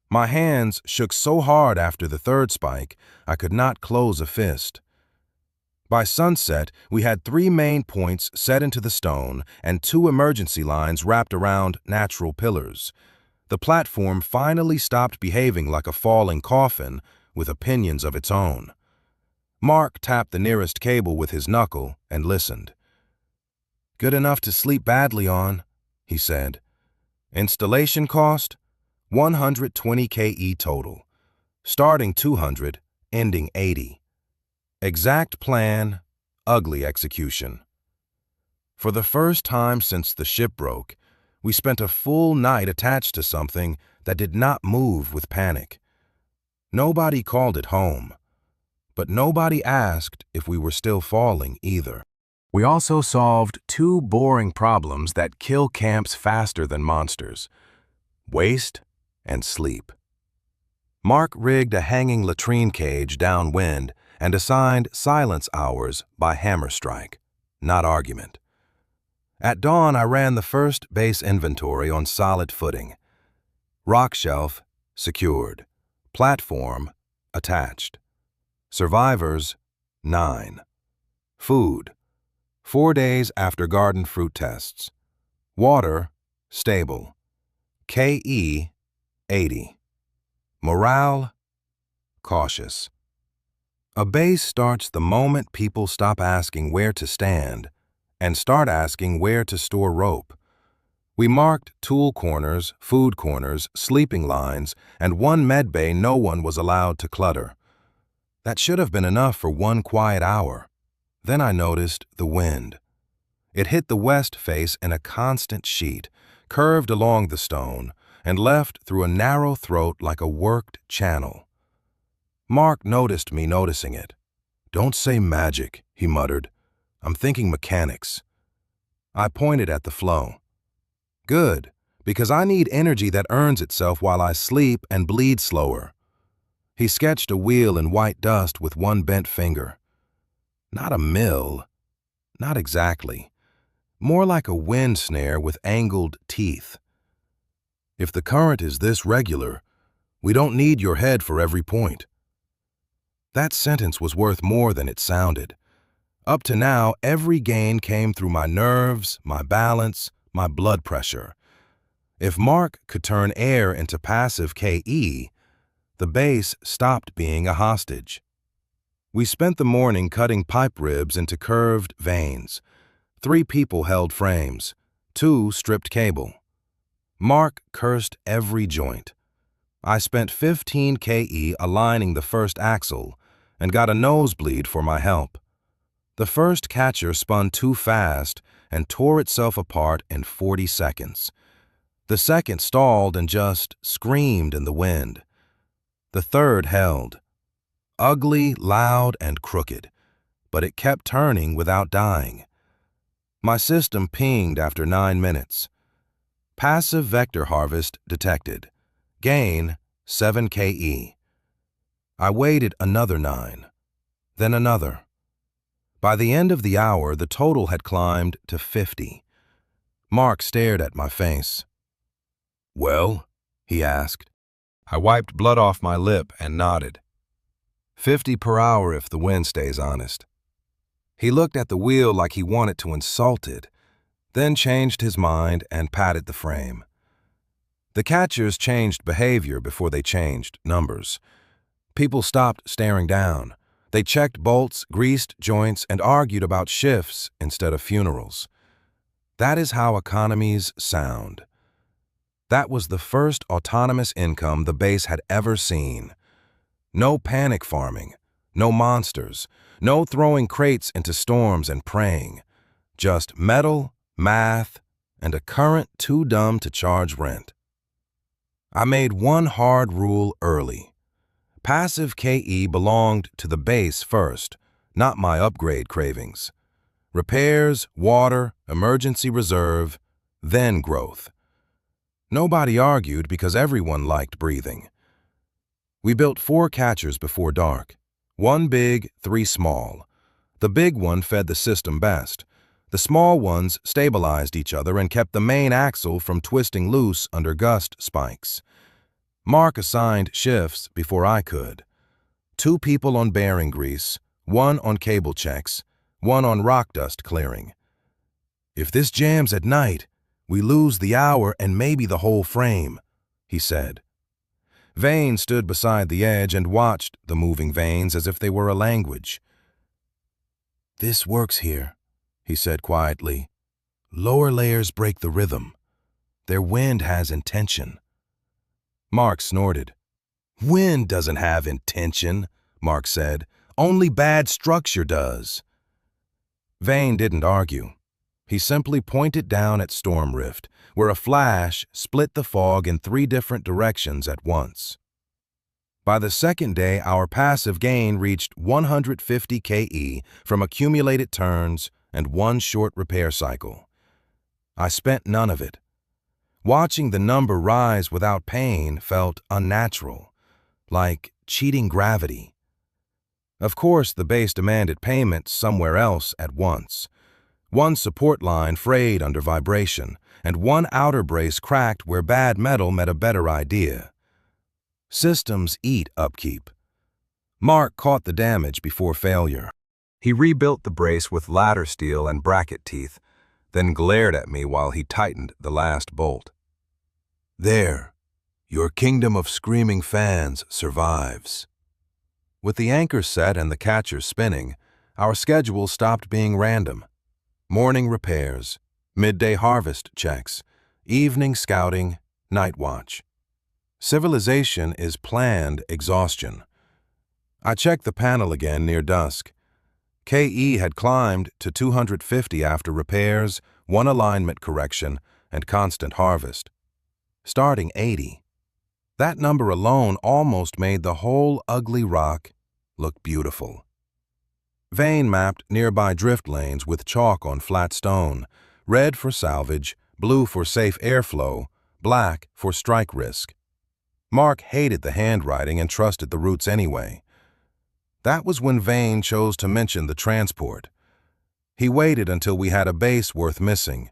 My hands shook so hard after the third spike, I could not close a fist. By sunset, we had 3 main points set into the stone and 2 emergency lines wrapped around natural pillars. The platform finally stopped behaving like a falling coffin with opinions of its own. Mark tapped the nearest cable with his knuckle and listened. "Good enough to sleep badly on," he said. "Installation cost? 120 KE total. Starting 200, ending 80. Exact plan, ugly execution." For the first time since the ship broke, we spent a full night attached to something that did not move with panic. Nobody called it home, but nobody asked if we were still falling either. We also solved 2 boring problems that kill camps faster than monsters: waste and sleep. Mark rigged a hanging latrine cage downwind and assigned silence hours by hammer strike, not argument. At dawn, I ran the first base inventory on solid footing. Rock shelf, secured. Platform, attached. Survivors, 9. Food, 4 days after garden fruit tests. Water, stable. KE, 80. Morale, cautious. A base starts the moment people stop asking where to stand and start asking where to store rope. We marked tool corners, food corners, sleeping lines, and 1 med bay no one was allowed to clutter. That should have been enough for 1 quiet hour. Then I noticed the wind. It hit the west face in a constant sheet, curved along the stone, and left through a narrow throat like a worked channel. Mark noticed me noticing it. "Don't say magic," he muttered. "I'm thinking mechanics." I pointed at the flow. "Good, because I need energy that earns itself while I sleep and bleed slower." He sketched a wheel in white dust with 1 bent finger. Not a mill. Not exactly. More like a wind snare with angled teeth. "If the current is this regular, we don't need your head for every point." That sentence was worth more than it sounded. Up to now, every gain came through my nerves, my balance, my blood pressure. If Mark could turn air into passive KE, the base stopped being a hostage. We spent the morning cutting pipe ribs into curved veins. 3 people held frames, 2 stripped cable. Mark cursed every joint. I spent 15 KE aligning the first axle and got a nosebleed for my help. The first catcher spun too fast and tore itself apart in 40 seconds. The second stalled and just screamed in the wind. The third held. Ugly, loud, and crooked, but it kept turning without dying. My system pinged after 9 minutes. Passive vector harvest detected. Gain, 7 KE. I waited another 9, then another. By the end of the hour, the total had climbed to 50. Mark stared at my face. "Well?" he asked. I wiped blood off my lip and nodded. 50 per hour if the wind stays honest. He looked at the wheel like he wanted to insult it, then changed his mind and patted the frame. The catchers changed behavior before they changed numbers. People stopped staring down. They checked bolts, greased joints, and argued about shifts instead of funerals. That is how economies sound. That was the first autonomous income the base had ever seen. No panic farming, no monsters, no throwing crates into storms and praying. Just metal, math, and a current too dumb to charge rent. I made one hard rule early. Passive KE belonged to the base first, not my upgrade cravings. Repairs, water, emergency reserve, then growth. Nobody argued because everyone liked breathing. We built 4 catchers before dark. 1 big, 3 small. The big one fed the system best. The small ones stabilized each other and kept the main axle from twisting loose under gust spikes. Mark assigned shifts before I could. 2 people on bearing grease, one on cable checks, one on rock dust clearing. "If this jams at night, we lose the hour and maybe the whole frame," he said. Vane stood beside the edge and watched the moving vanes as if they were a language. "This works here," he said quietly. "Lower layers break the rhythm. Their wind has intention." Mark snorted. "Wind doesn't have intention," Mark said. "Only bad structure does." Vane didn't argue. He simply pointed down at Storm Rift, where a flash split the fog in 3 different directions at once. By the second day, our passive gain reached 150 KE from accumulated turns and 1 short repair cycle. I spent none of it. Watching the number rise without pain felt unnatural, like cheating gravity. Of course, the base demanded payment somewhere else at once. 1 support line frayed under vibration, and 1 outer brace cracked where bad metal met a better idea. Systems eat upkeep. Mark caught the damage before failure. He rebuilt the brace with ladder steel and bracket teeth, then glared at me while he tightened the last bolt. "There, your kingdom of screaming fans survives." With the anchor set and the catcher spinning, our schedule stopped being random. Morning repairs, midday harvest checks, evening scouting, night watch. Civilization is planned exhaustion. I checked the panel again near dusk. KE had climbed to 250 after repairs, 1 alignment correction, and constant harvest. Starting 80. That number alone almost made the whole ugly rock look beautiful. Vane mapped nearby drift lanes with chalk on flat stone, red for salvage, blue for safe airflow, black for strike risk. Mark hated the handwriting and trusted the routes anyway. That was when Vane chose to mention the transport. He waited until we had a base worth missing.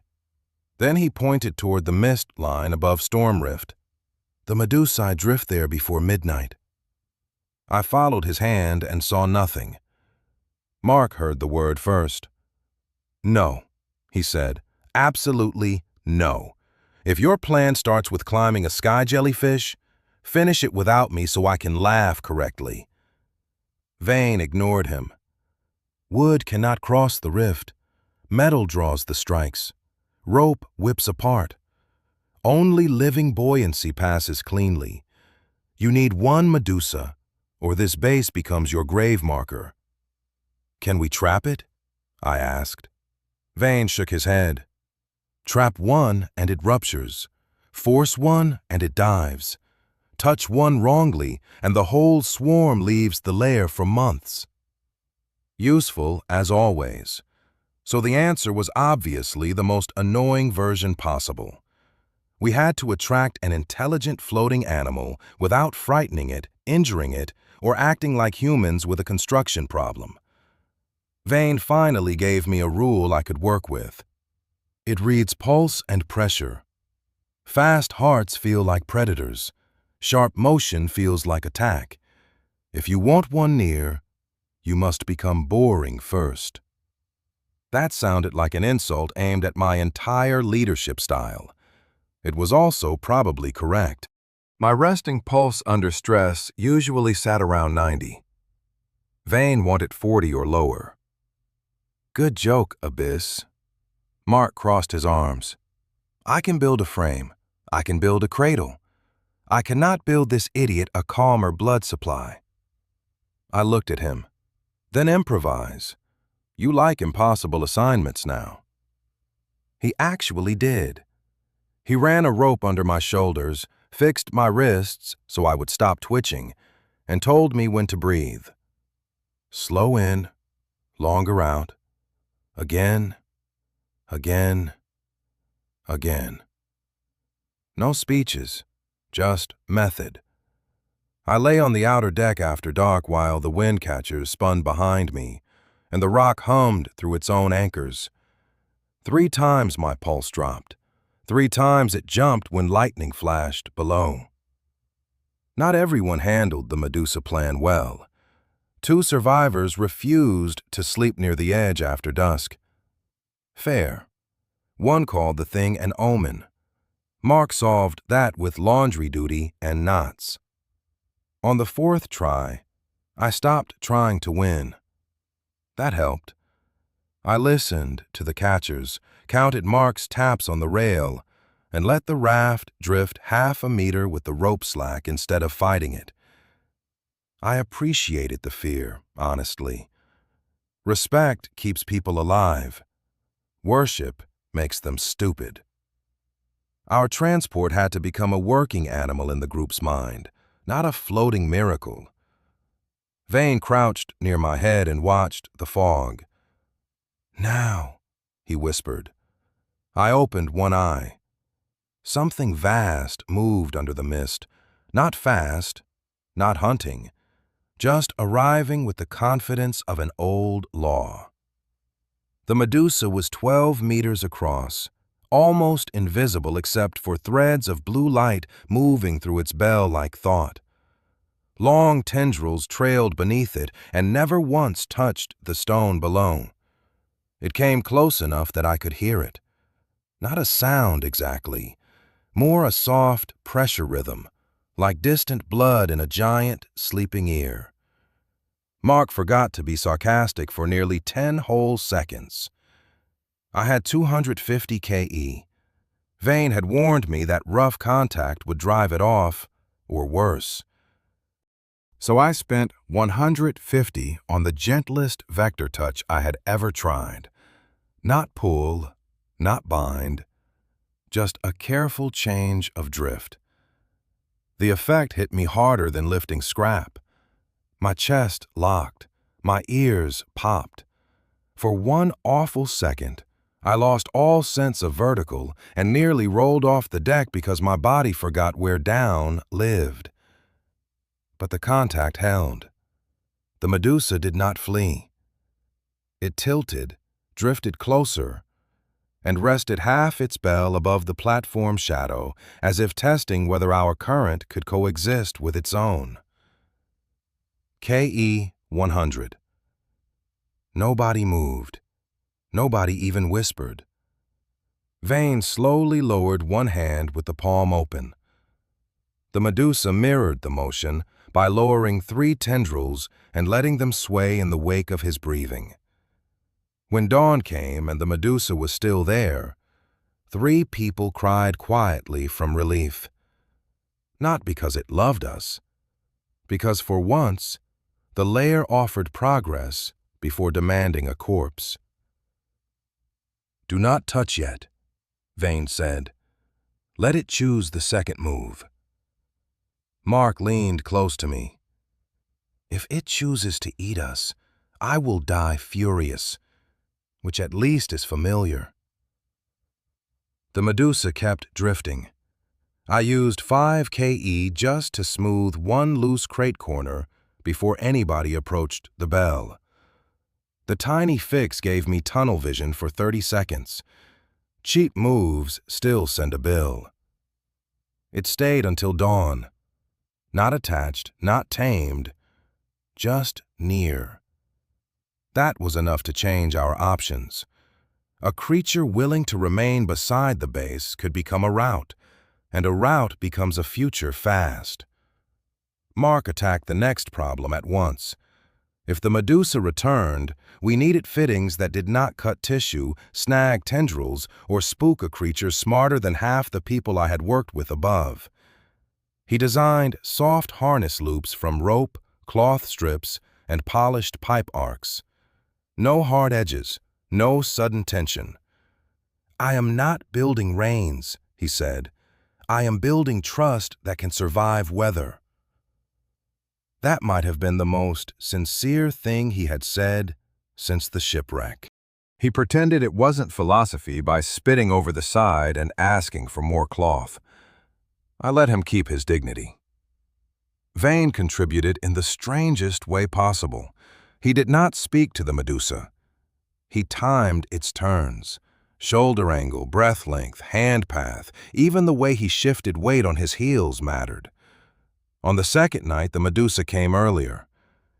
Then he pointed toward the mist line above Storm Rift. "The Medusae drift there before midnight." I followed his hand and saw nothing. Mark heard the word first. "No," he said. "Absolutely no. If your plan starts with climbing a sky jellyfish, finish it without me so I can laugh correctly." Vane ignored him. "Wood cannot cross the rift. Metal draws the strikes. Rope whips apart. Only living buoyancy passes cleanly. You need 1 Medusa, or this base becomes your grave marker." "Can we trap it?" I asked. Vane shook his head. "Trap 1 and it ruptures. Force 1 and it dives. Touch 1 wrongly and the whole swarm leaves the lair for months." Useful as always. So the answer was obviously the most annoying version possible. We had to attract an intelligent floating animal without frightening it, injuring it, or acting like humans with a construction problem. Vane finally gave me a rule I could work with. It reads pulse and pressure. Fast hearts feel like predators. Sharp motion feels like attack. If you want one near, you must become boring first. That sounded like an insult aimed at my entire leadership style. It was also probably correct. My resting pulse under stress usually sat around 90. Vane wanted 40 or lower. "Good joke, Abyss." Mark crossed his arms. "I can build a frame. I can build a cradle. I cannot build this idiot a calmer blood supply." I looked at him. "Then improvise. You like impossible assignments now." He actually did. He ran a rope under my shoulders, fixed my wrists so I would stop twitching, and told me when to breathe. Slow in, longer out. Again, again, again. No speeches, just method. I lay on the outer deck after dark while the wind catchers spun behind me, and the rock hummed through its own anchors. 3 times my pulse dropped. 3 times it jumped when lightning flashed below. Not everyone handled the Medusa plan well. 2 survivors refused to sleep near the edge after dusk. Fair. One called the thing an omen. Mark solved that with laundry duty and knots. On the 4th try, I stopped trying to win. That helped. I listened to the catchers, counted Mark's taps on the rail, and let the raft drift half a meter with the rope slack instead of fighting it. I appreciated the fear, honestly. Respect keeps people alive. Worship makes them stupid. Our transport had to become a working animal in the group's mind, not a floating miracle. Vane crouched near my head and watched the fog. "Now," he whispered. I opened one eye. Something vast moved under the mist, not fast, not hunting, just arriving with the confidence of an old law. The Medusa was 12 meters across, almost invisible except for threads of blue light moving through its bell-like thought. Long tendrils trailed beneath it and never once touched the stone below. It came close enough that I could hear it. Not a sound exactly, more a soft pressure rhythm, like distant blood in a giant, sleeping ear. Mark forgot to be sarcastic for nearly 10 whole seconds. I had 250 KE. Vane had warned me that rough contact would drive it off, or worse. So I spent 150 on the gentlest vector touch I had ever tried. Not pull, not bind, just a careful change of drift. The effect hit me harder than lifting scrap. My chest locked, my ears popped. For one awful second, I lost all sense of vertical and nearly rolled off the deck because my body forgot where down lived. But the contact held. The Medusa did not flee. It tilted, drifted closer, and rested half its bell above the platform shadow as if testing whether our current could coexist with its own. KE 100. Nobody moved. Nobody even whispered. Vane slowly lowered one hand with the palm open. The Medusa mirrored the motion by lowering 3 tendrils and letting them sway in the wake of his breathing. When dawn came and the Medusa was still there, 3 people cried quietly from relief. Not because it loved us, because for once, the layer offered progress before demanding a corpse. "Do not touch yet," Vane said. "Let it choose the second move." Mark leaned close to me. "If it chooses to eat us, I will die furious, which at least is familiar." The Medusa kept drifting. I used 5 KE just to smooth one loose crate corner before anybody approached the bell. The tiny fix gave me tunnel vision for 30 seconds. Cheap moves still send a bill. It stayed until dawn. Not attached, not tamed, just near. That was enough to change our options. A creature willing to remain beside the base could become a route, and a route becomes a future fast. Mark attacked the next problem at once. If the Medusa returned, we needed fittings that did not cut tissue, snag tendrils, or spook a creature smarter than half the people I had worked with above. He designed soft harness loops from rope, cloth strips, and polished pipe arcs. No hard edges, no sudden tension. "I am not building reins," he said. "I am building trust that can survive weather." That might have been the most sincere thing he had said since the shipwreck. He pretended it wasn't philosophy by spitting over the side and asking for more cloth. I let him keep his dignity. Vane contributed in the strangest way possible. He did not speak to the Medusa. He timed its turns. Shoulder angle, breath length, hand path, even the way he shifted weight on his heels mattered. On the second night, the Medusa came earlier.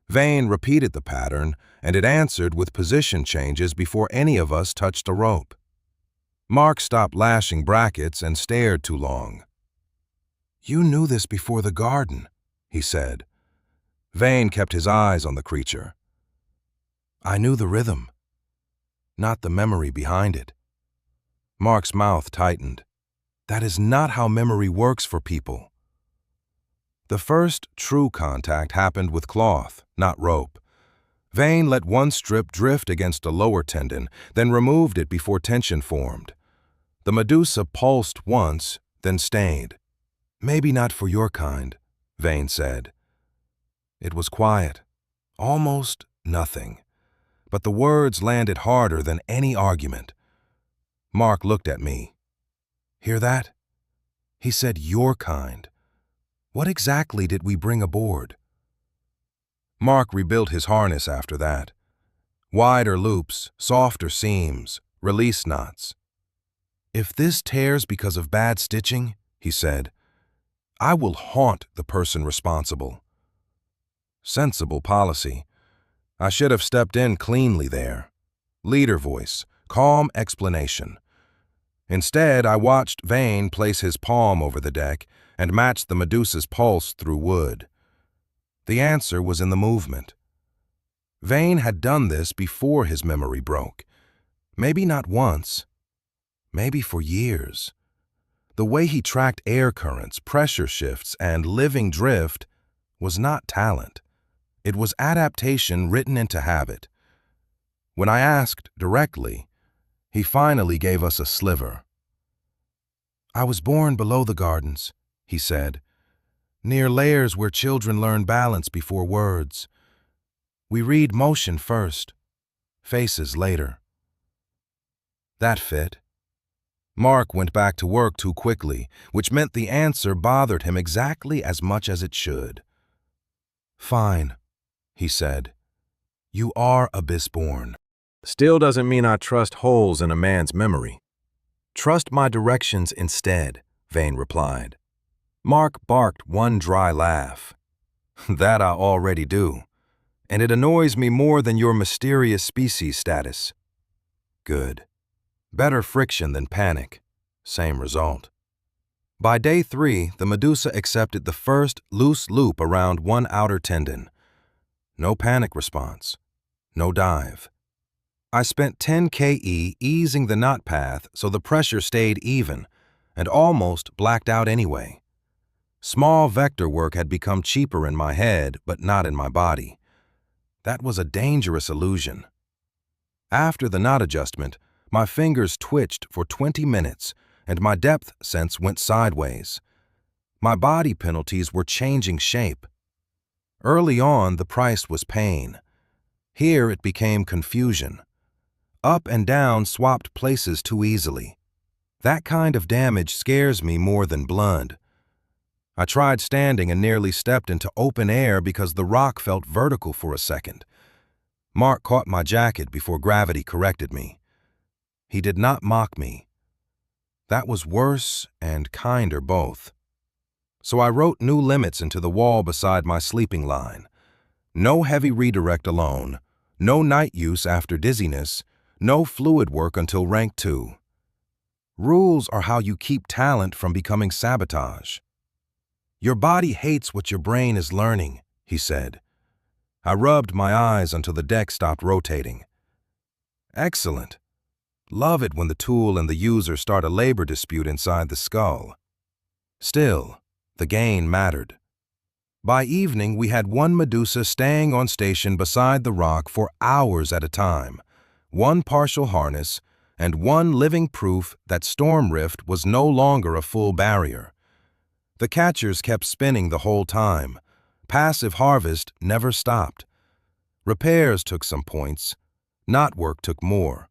Vane repeated the pattern, and it answered with position changes before any of us touched a rope. Mark stopped lashing brackets and stared too long. "You knew this before the garden," he said. Vane kept his eyes on the creature. "I knew the rhythm, not the memory behind it." Mark's mouth tightened. "That is not how memory works for people." The first true contact happened with cloth, not rope. Vane let one strip drift against a lower tendon, then removed it before tension formed. The Medusa pulsed once, then stayed. "Maybe not for your kind," Vane said. It was quiet, almost nothing, but the words landed harder than any argument. Mark looked at me. "Hear that?" He said, "your kind." What exactly did we bring aboard? Mark rebuilt his harness after that. Wider loops, softer seams, release knots. "If this tears because of bad stitching," he said, "I will haunt the person responsible." Sensible policy. I should have stepped in cleanly there. Leader voice, calm explanation. Instead, I watched Vane place his palm over the deck and match the Medusa's pulse through wood. The answer was in the movement. Vane had done this before his memory broke. Maybe not once, maybe for years. The way he tracked air currents, pressure shifts, and living drift was not talent. It was adaptation written into habit. When I asked directly, he finally gave us a sliver. "I was born below the gardens," he said, "near layers where children learn balance before words. We read motion first, faces later." That fit. Mark went back to work too quickly, which meant the answer bothered him exactly as much as it should. "Fine," he said. "You are abyss-born. Still doesn't mean I trust holes in a man's memory." "Trust my directions instead," Vane replied. Mark barked one dry laugh. "That I already do, and it annoys me more than your mysterious species status." Good. Better friction than panic. Same result. By day 3, the Medusa accepted the first loose loop around one outer tendon. No panic response. No dive. I spent 10 KE easing the knot path so the pressure stayed even, and almost blacked out anyway. Small vector work had become cheaper in my head, but not in my body. That was a dangerous illusion. After the knot adjustment, my fingers twitched for 20 minutes, and my depth sense went sideways. My body penalties were changing shape. Early on, the price was pain. Here it became confusion. Up and down swapped places too easily. That kind of damage scares me more than blood. I tried standing and nearly stepped into open air because the rock felt vertical for a second. Mark caught my jacket before gravity corrected me. He did not mock me. That was worse and kinder both. So I wrote new limits into the wall beside my sleeping line. No heavy redirect alone, no night use after dizziness, no fluid work until rank 2. Rules are how you keep talent from becoming sabotage. "Your body hates what your brain is learning," he said. I rubbed my eyes until the deck stopped rotating. Excellent. Love it when the tool and the user start a labor dispute inside the skull. Still, the gain mattered. By evening, we had one Medusa staying on station beside the rock for hours at a time, one partial harness, and one living proof that storm rift was no longer a full barrier. The catchers kept spinning the whole time. Passive harvest never stopped. Repairs took some points. Knot work took more.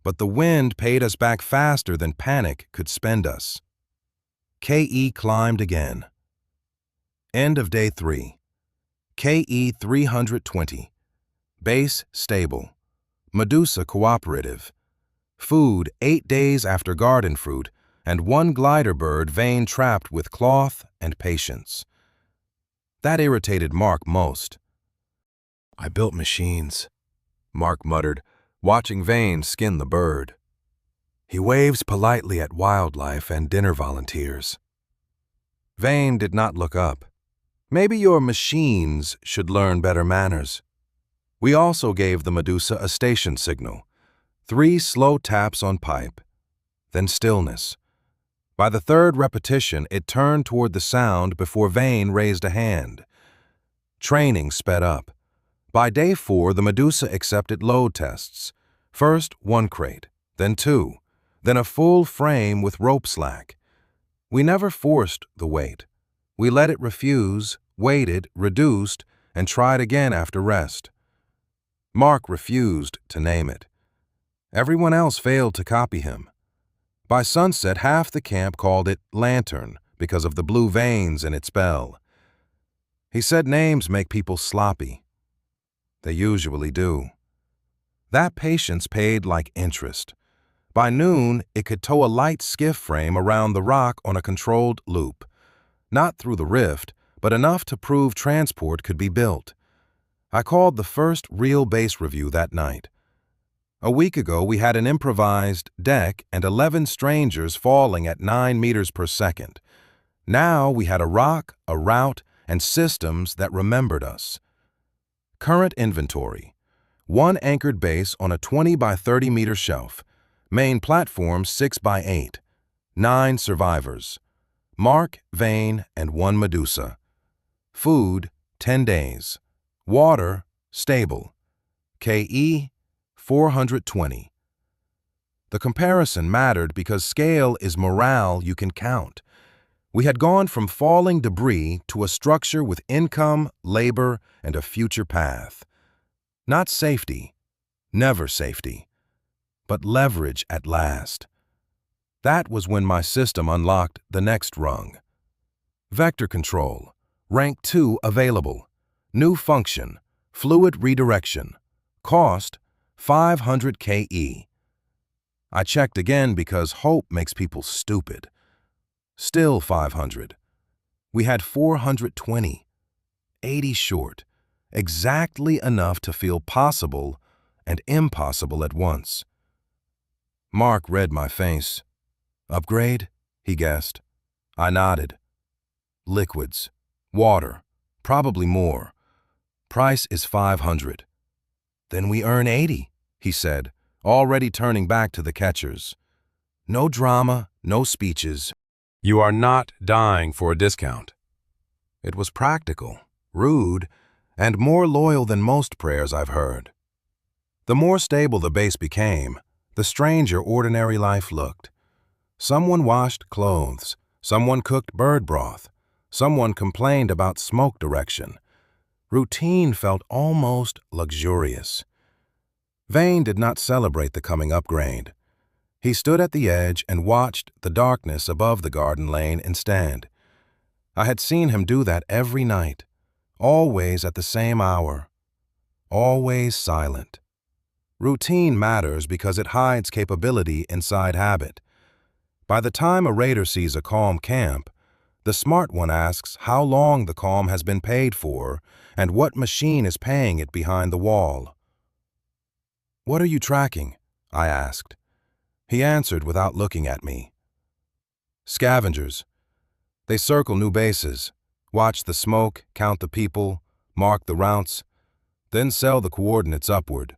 But the wind paid us back faster than panic could spend us. KE climbed again. End of day 3. KE 320. Base stable. Medusa cooperative. Food 8 days after garden fruit, and one glider bird Vane trapped with cloth and patience. That irritated Mark most. I built machines, Mark muttered, watching Vane skin the bird. He waves politely at wildlife and dinner volunteers. Vane did not look up. Maybe your machines should learn better manners. We also gave the Medusa a station signal. 3 slow taps on pipe, then stillness. By the 3rd repetition, it turned toward the sound before Vane raised a hand. Training sped up. By day 4, the Medusa accepted load tests. First 1 crate, then 2, then a full frame with rope slack. We never forced the weight. We let it refuse, waited, reduced, and tried again after rest. Mark refused to name it. Everyone else failed to copy him. By sunset, half the camp called it Lantern because of the blue veins in its bell. He said names make people sloppy. They usually do. That patience paid like interest. By noon, it could tow a light skiff frame around the rock on a controlled loop. Not through the rift, but enough to prove transport could be built. I called the first real base review that night. A week ago, we had an improvised deck and 11 strangers falling at 9 meters per second. Now we had a rock, a route, and systems that remembered us. Current inventory: 1 anchored base on a 20 by 30 meter shelf. Main platform 6 by 8. 9 survivors. Mark, Vane, and 1 Medusa. Food, 10 days. Water, stable. KE, 420. The comparison mattered because scale is morale you can count. We had gone from falling debris to a structure with income, labor, and a future path. Not safety, never safety, but leverage at last. That was when my system unlocked the next rung. Vector control, rank 2 available. New function, fluid redirection. Cost, 500 KE. I checked again because hope makes people stupid. Still 500. We had 420. 80 short. Exactly enough to feel possible and impossible at once. Mark read my face. Upgrade? He guessed. I nodded. Liquids. Water. Probably more. Price is 500. Then we earn 80, he said, already turning back to the catchers. No drama, no speeches. You are not dying for a discount. It was practical, rude, and more loyal than most prayers I've heard. The more stable the base became, the stranger ordinary life looked. Someone washed clothes, someone cooked bird broth, someone complained about smoke direction. Routine felt almost luxurious. Vane did not celebrate the coming upgrade. He stood at the edge and watched the darkness above the garden lane instead. I had seen him do that every night, always at the same hour, always silent. Routine matters because it hides capability inside habit. By the time a raider sees a calm camp, the smart one asks how long the calm has been paid for and what machine is paying it behind the wall. What are you tracking? I asked. He answered without looking at me. Scavengers. They circle new bases, watch the smoke, count the people, mark the routes, then sell the coordinates upward.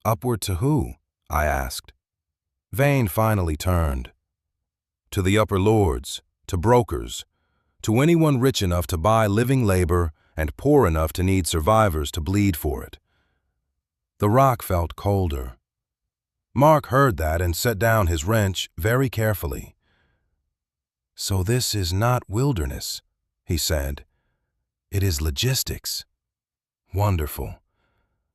Upward to who? I asked. Vane finally turned. To the upper lords, to brokers, to anyone rich enough to buy living labor and poor enough to need survivors to bleed for it. The rock felt colder. Mark heard that and set down his wrench very carefully. So this is not wilderness, he said. It is logistics. Wonderful.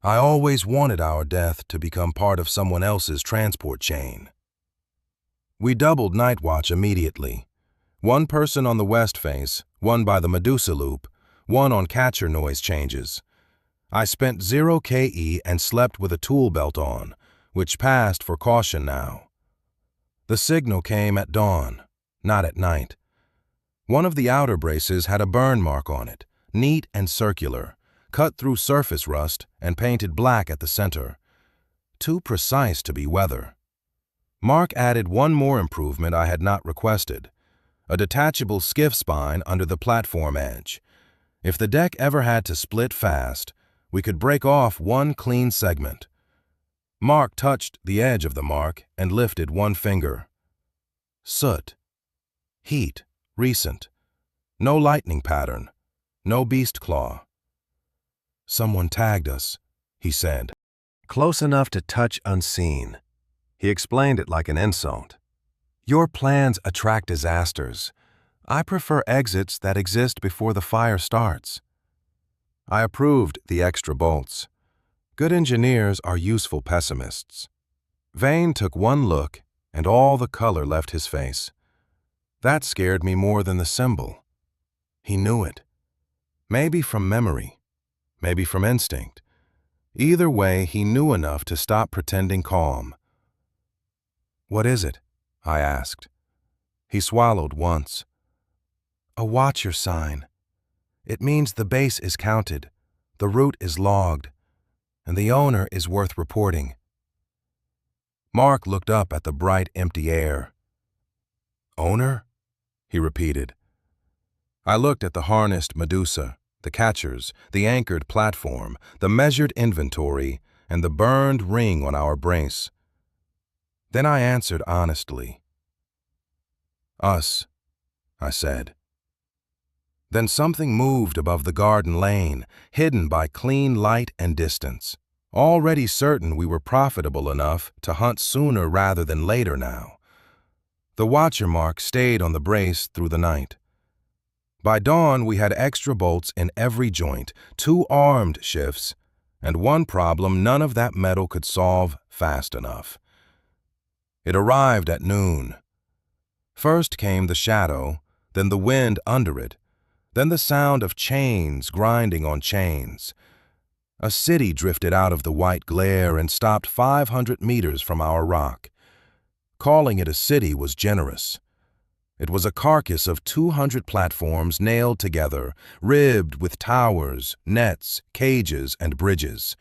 I always wanted our death to become part of someone else's transport chain. We doubled night watch immediately. 1 person on the west face, 1 by the Medusa loop, 1 on catcher noise changes. I spent 0 KE and slept with a tool belt on, which passed for caution now. The signal came at dawn, not at night. One of the outer braces had a burn mark on it, neat and circular, cut through surface rust and painted black at the center. Too precise to be weather. Mark added one more improvement I had not requested: a detachable skiff spine under the platform edge. If the deck ever had to split fast, we could break off one clean segment. Mark touched the edge of the mark and lifted one finger. Soot. Heat. Recent. No lightning pattern. No beast claw. Someone tagged us, he said. Close enough to touch unseen. He explained it like an insult. Your plans attract disasters. I prefer exits that exist before the fire starts. I approved the extra bolts. Good engineers are useful pessimists. Vane took one look, and all the color left his face. That scared me more than the symbol. He knew it. Maybe from memory, maybe from instinct. Either way, he knew enough to stop pretending calm. What is it? I asked. He swallowed once. A watcher sign. It means the base is counted, the route is logged, and the owner is worth reporting. Mark looked up at the bright, empty air. Owner? He repeated. I looked at the harnessed Medusa, the catchers, the anchored platform, the measured inventory, and the burned ring on our brace. Then I answered honestly. Us, I said. Then something moved above the garden lane, hidden by clean light and distance. Already certain we were profitable enough to hunt sooner rather than later now. The watcher mark stayed on the brace through the night. By dawn, we had extra bolts in every joint, 2 armed shifts, and one problem none of that metal could solve fast enough. It arrived at noon. First came the shadow, then the wind under it, then the sound of chains grinding on chains. A city drifted out of the white glare and stopped 500 meters from our rock. Calling it a city was generous. It was a carcass of 200 platforms nailed together, ribbed with towers, nets, cages, and bridges.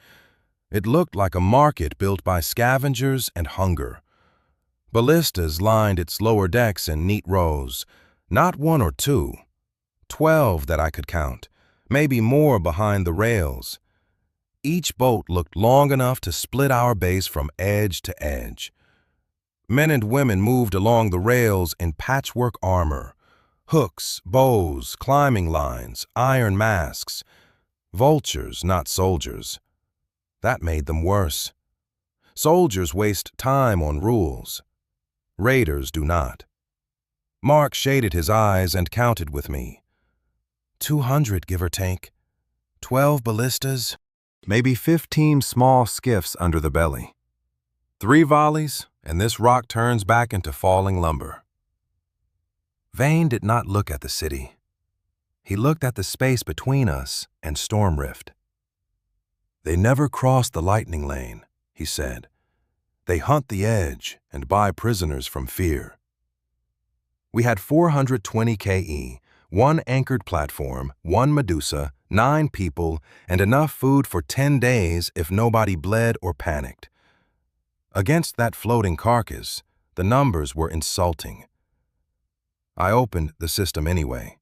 It looked like a market built by scavengers and hunger. Ballistas lined its lower decks in neat rows, not 1 or 2, 12 that I could count, maybe more behind the rails. Each boat looked long enough to split our base from edge to edge. Men and women moved along the rails in patchwork armor, hooks, bows, climbing lines, iron masks. Vultures, not soldiers. That made them worse. Soldiers waste time on rules. Raiders do not. Mark shaded his eyes and counted with me. 200, give or take. 12 ballistas, maybe 15 small skiffs under the belly. 3 volleys, and this rock turns back into falling lumber. Vane did not look at the city. He looked at the space between us and Storm Rift. They never cross the lightning lane, he said. They hunt the edge and buy prisoners from fear. We had 420 KE, 1 anchored platform, 1 Medusa, 9 people, and enough food for 10 days if nobody bled or panicked. Against that floating carcass, the numbers were insulting. I opened the system anyway.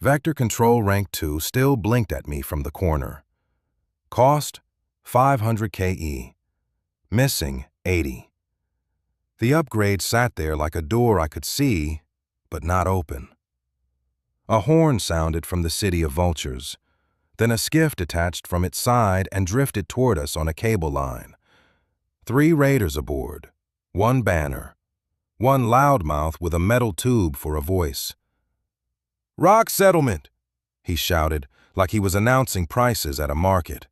Vector Control Rank 2 still blinked at me from the corner. Cost, 500 KE. Missing, 80. The upgrade sat there like a door I could see, but not open. A horn sounded from the city of vultures. Then a skiff detached from its side and drifted toward us on a cable line. 3 raiders aboard, 1 banner, 1 loudmouth with a metal tube for a voice. Rock settlement, he shouted like he was announcing prices at a market.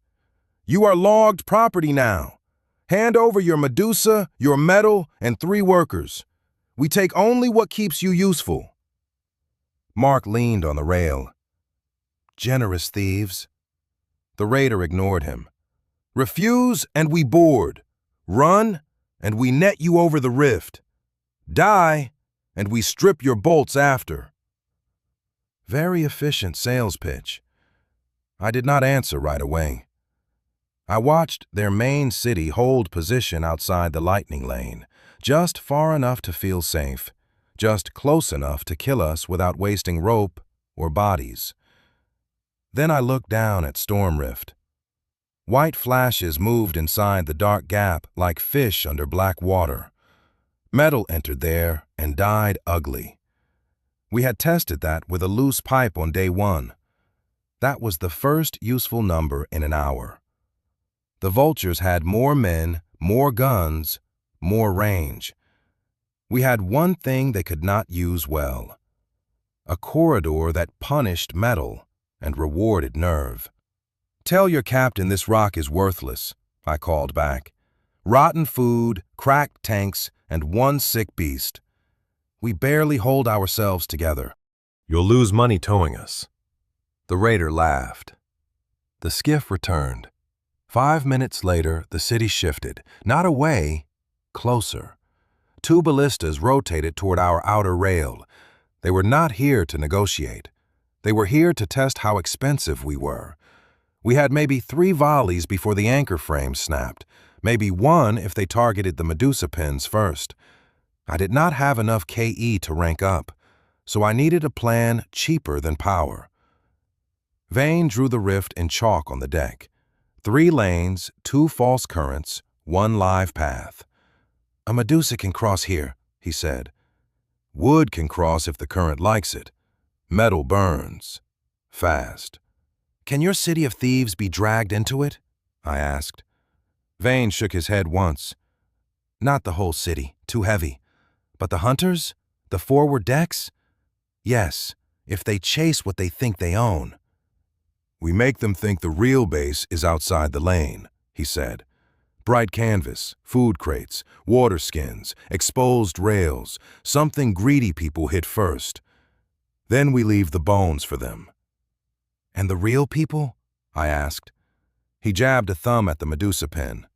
You are logged property now. Hand over your Medusa, your metal, and 3 workers. We take only what keeps you useful. Mark leaned on the rail. Generous thieves. The raider ignored him. Refuse and we board. Run, and we net you over the rift. Die, and we strip your bolts after. Very efficient sales pitch. I did not answer right away. I watched their main city hold position outside the lightning lane, just far enough to feel safe, just close enough to kill us without wasting rope or bodies. Then I looked down at Storm Rift. White flashes moved inside the dark gap like fish under black water. Metal entered there and died ugly. We had tested that with a loose pipe on day 1. That was the first useful number in an hour. The vultures had more men, more guns, more range. We had one thing they could not use well: a corridor that punished metal and rewarded nerve. "Tell your captain this rock is worthless," I called back. "Rotten food, cracked tanks, and one sick beast. We barely hold ourselves together."
"You'll lose money towing us."
The raider laughed. The skiff returned. 5 minutes later, the city shifted, not away, closer. 2 ballistas rotated toward our outer rail. They were not here to negotiate. They were here to test how expensive we were. We had maybe 3 volleys before the anchor frame snapped, maybe 1 if they targeted the Medusa pins first. I did not have enough KE to rank up, so I needed a plan cheaper than power. Vane drew the rift in chalk on the deck. 3 lanes, 2 false currents, 1 live path. "A Medusa can cross here," he said. "Wood can cross if the current likes it. Metal burns. Fast." "Can your city of thieves be dragged into it?" I asked. Vane shook his head once. "Not the whole city, too heavy. But the hunters? The forward decks? Yes, if they chase what they think they own." "We make them think the real base is outside the lane," he said. "Bright canvas, food crates, water skins, exposed rails, something greedy people hit first. Then we leave the bones for them." "And the real people?" I asked. He jabbed a thumb at the Medusa pin.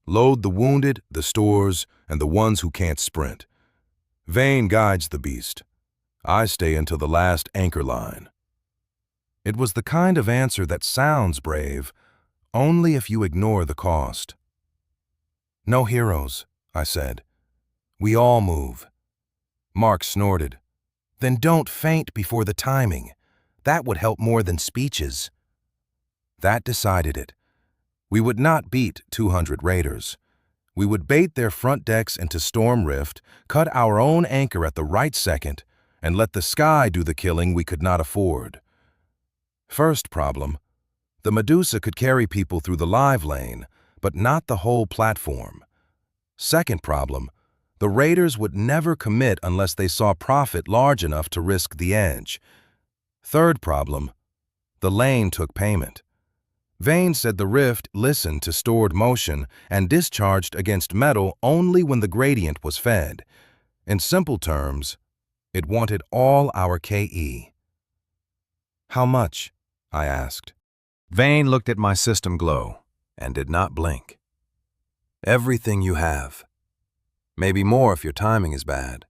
"Load the wounded, the stores, and the ones who can't sprint. Vane guides the beast. I stay until the last anchor line." It was the kind of answer that sounds brave, only if you ignore the cost. "No heroes," I said. "We all move." Mark snorted. "Then don't faint before the timing. That would help more than speeches." That decided it. We would not beat 200 raiders. We would bait their front decks into Storm Rift, cut our own anchor at the right second, and let the sky do the killing we could not afford. First problem: the Medusa could carry people through the live lane, but not the whole platform. Second problem: the raiders would never commit unless they saw profit large enough to risk the edge. Third problem: the lane took payment. Vane said the rift listened to stored motion and discharged against metal only when the gradient was fed. In simple terms, it wanted all our KE. "How much?" I asked. Vane looked at my system glow and did not blink. "Everything you have. Maybe more if your timing is bad."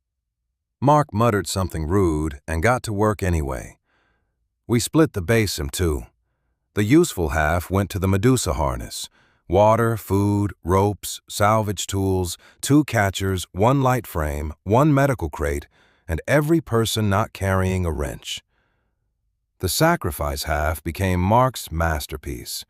Mark muttered something rude and got to work anyway. We split the base in 2. The useful half went to the Medusa harness: water, food, ropes, salvage tools, 2 catchers, 1 light frame, 1 medical crate, and every person not carrying a wrench. The sacrifice half became Mark's masterpiece.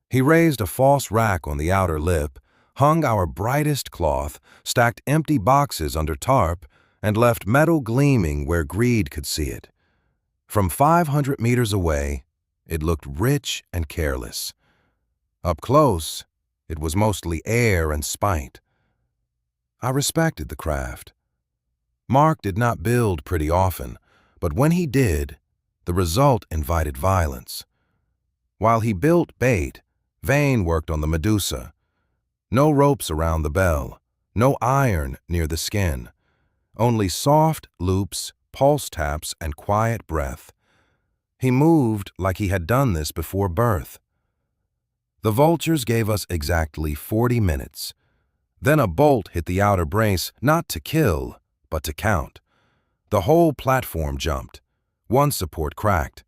He raised a false rack on the outer lip, hung our brightest cloth, stacked empty boxes under tarp, and left metal gleaming where greed could see it. From 500 meters away, it looked rich and careless. Up close, it was mostly air and spite. I respected the craft. Mark did not build pretty often, but when he did, the result invited violence. While he built bait, Vane worked on the Medusa. No ropes around the bell, no iron near the skin. Only soft loops, pulse taps, and quiet breath. He moved like he had done this before birth. The vultures gave us exactly 40 minutes. Then a bolt hit the outer brace, not to kill, but to count. The whole platform jumped. 1 support cracked.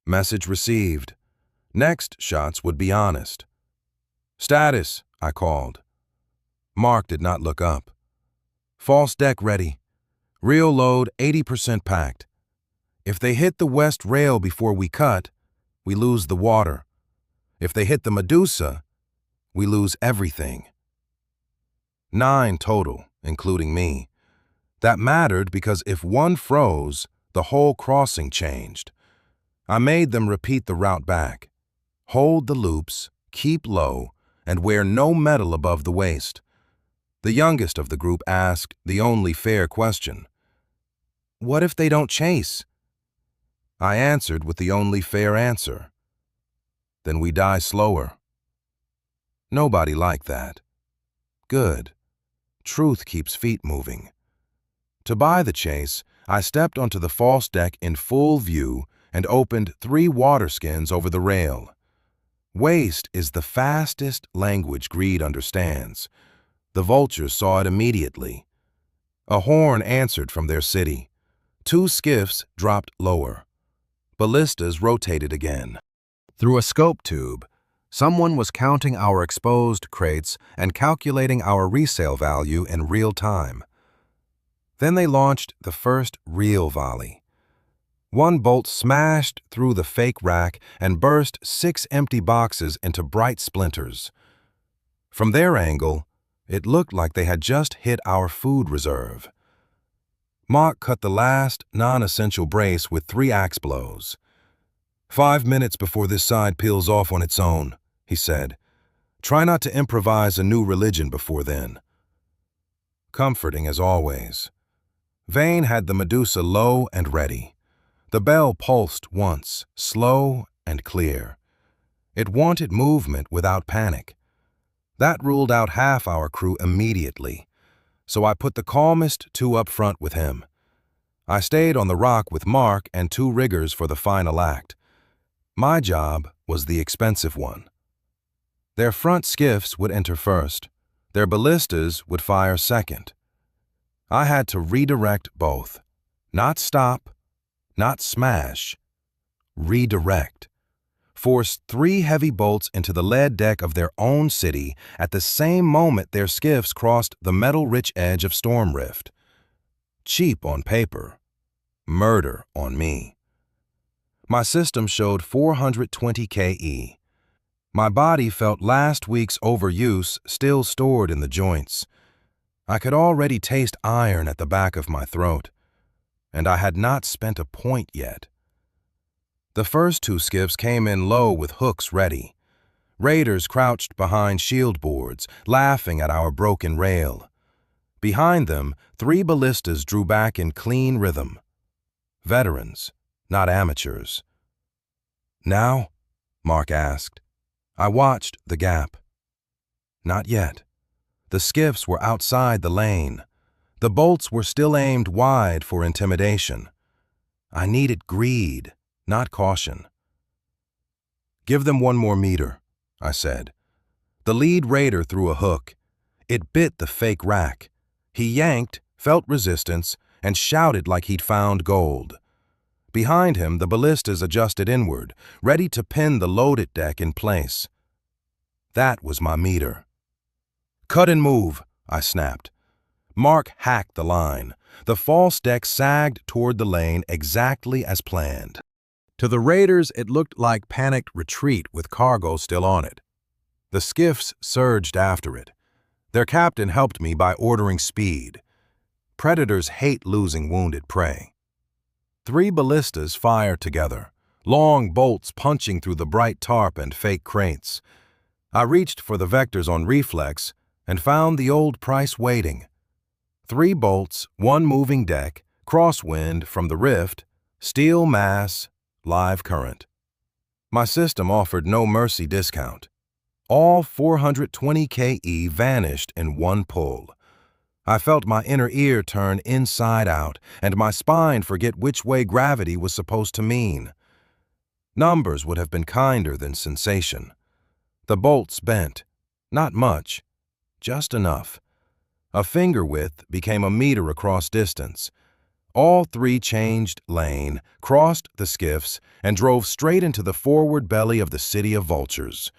Message received. Next shots would be honest. "Status," I called. Mark did not look up. "False deck ready. Reel load 80% packed. If they hit the west rail before we cut, we lose the water. If they hit the Medusa, we lose everything." 9 total, including me. That mattered because if one froze, the whole crossing changed. I made them repeat the route back. Hold the loops, keep low, and wear no metal above the waist. The youngest of the group asked the only fair question. "What if they don't chase?" I answered with the only fair answer. "Then we die slower." Nobody liked that. Good. Truth keeps feet moving. To buy the chase, I stepped onto the false deck in full view and opened 3 water skins over the rail. Waste is the fastest language greed understands. The vultures saw it immediately. A horn answered from their city. 2 skiffs dropped lower. Ballistas rotated again. Through a scope tube, someone was counting our exposed crates and calculating our resale value in real time. Then they launched the first real volley. 1 bolt smashed through the fake rack and burst 6 empty boxes into bright splinters. From their angle, it looked like they had just hit our food reserve. Mock cut the last non-essential brace with 3 axe blows. 5 minutes before this side peels off on its own, he said. Try not to improvise a new religion before then. Comforting as always. Vane had the Medusa low and ready. The bell pulsed once, slow and clear. It wanted movement without panic. That ruled out half our crew immediately, so I put the calmest 2 up front with him. I stayed on the rock with Mark and 2 riggers for the final act. My job was the expensive one. Their front skiffs would enter first. Their ballistas would fire second. I had to redirect both. Not stop, not smash. Redirect. Force 3 heavy bolts into the lead deck of their own city at the same moment their skiffs crossed the metal-rich edge of Storm Rift. Cheap on paper. Murder on me. My system showed 420 KE. My body felt last week's overuse still stored in the joints. I could already taste iron at the back of my throat, and I had not spent a point yet. The first 2 skiffs came in low with hooks ready. Raiders crouched behind shield boards, laughing at our broken rail. Behind them, 3 ballistas drew back in clean rhythm. Veterans, not amateurs. "Now?" Mark asked. I watched the gap. Not yet. The skiffs were outside the lane. The bolts were still aimed wide for intimidation. I needed greed, not caution. "Give them 1 more meter," I said. The lead raider threw a hook. It bit the fake rack. He yanked, felt resistance, and shouted like he'd found gold. Behind him, the ballistas adjusted inward, ready to pin the loaded deck in place. That was my meter. "Cut and move," I snapped. Mark hacked the line. The false deck sagged toward the lane exactly as planned. To the raiders, it looked like panicked retreat with cargo still on it. The skiffs surged after it. Their captain helped me by ordering speed. Predators hate losing wounded prey. 3 ballistas fired together, long bolts punching through the bright tarp and fake crates. I reached for the vectors on reflex and found the old price waiting. 3 bolts, 1 moving deck, crosswind from the rift, steel mass, live current. My system offered no mercy discount. All 420 KE vanished in 1 pull. I felt my inner ear turn inside out and my spine forget which way gravity was supposed to mean. Numbers would have been kinder than sensation. The bolts bent. Not much. Just enough. A finger width became a meter across distance. All three changed lane, crossed the skiffs, and drove straight into the forward belly of the city of vultures.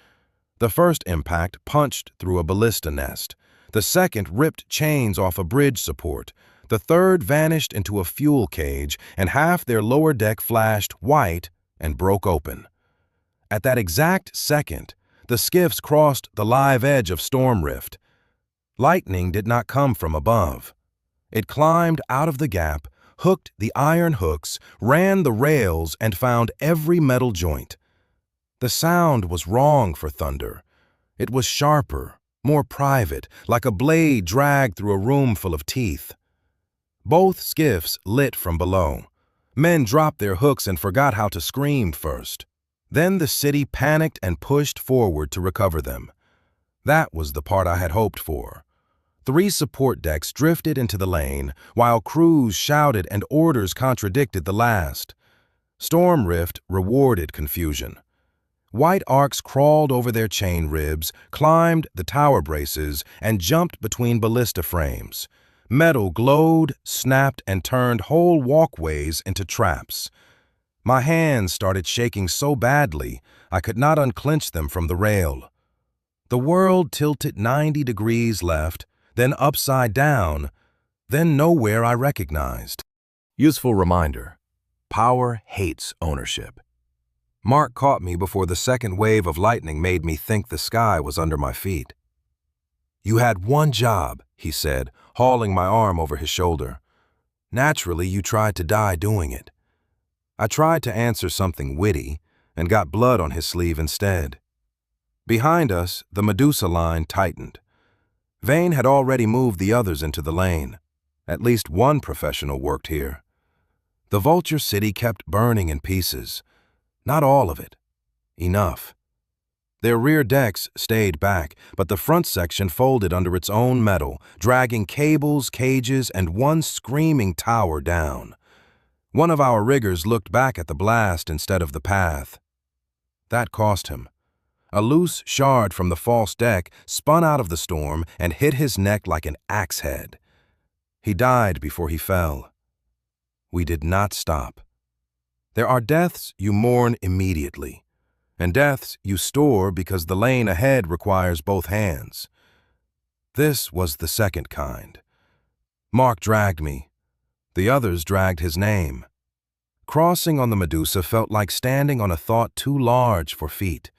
The first impact punched through a ballista nest. The second ripped chains off a bridge support. The third vanished into a fuel cage, and half their lower deck flashed white and broke open. At that exact second, the skiffs crossed the live edge of storm rift. Lightning did not come from above. It climbed out of the gap, hooked the iron hooks, ran the rails, and found every metal joint. The sound was wrong for thunder. It was sharper, more private, like a blade dragged through a room full of teeth. Both skiffs lit from below. Men dropped their hooks and forgot how to scream first. Then the city panicked and pushed forward to recover them. That was the part I had hoped for. 3 support decks drifted into the lane, while crews shouted and orders contradicted the last. Storm rift rewarded confusion. White arcs crawled over their chain ribs, climbed the tower braces, and jumped between ballista frames. Metal glowed, snapped, and turned whole walkways into traps. My hands started shaking so badly I could not unclench them from the rail. The world tilted 90 degrees left, then upside down, then nowhere I recognized.
Useful reminder. Power hates ownership.
Mark caught me before the second wave of lightning made me think the sky was under my feet. "You had one job," he said, hauling my arm over his shoulder. "Naturally, you tried to die doing it." I tried to answer something witty and got blood on his sleeve instead. Behind us, the Medusa line tightened. Vane had already moved the others into the lane. At least one professional worked here. The Vulture City kept burning in pieces. Not all of it. Enough. Their rear decks stayed back, but the front section folded under its own metal, dragging cables, cages, and one screaming tower down. One of our riggers looked back at the blast instead of the path. That cost him. A loose shard from the false deck spun out of the storm and hit his neck like an axe head. He died before he fell. We did not stop. There are deaths you mourn immediately, and deaths you store because the lane ahead requires both hands. This was the second kind. Mark dragged me. The others dragged his name. Crossing on the Medusa felt like standing on a thought too large for feet.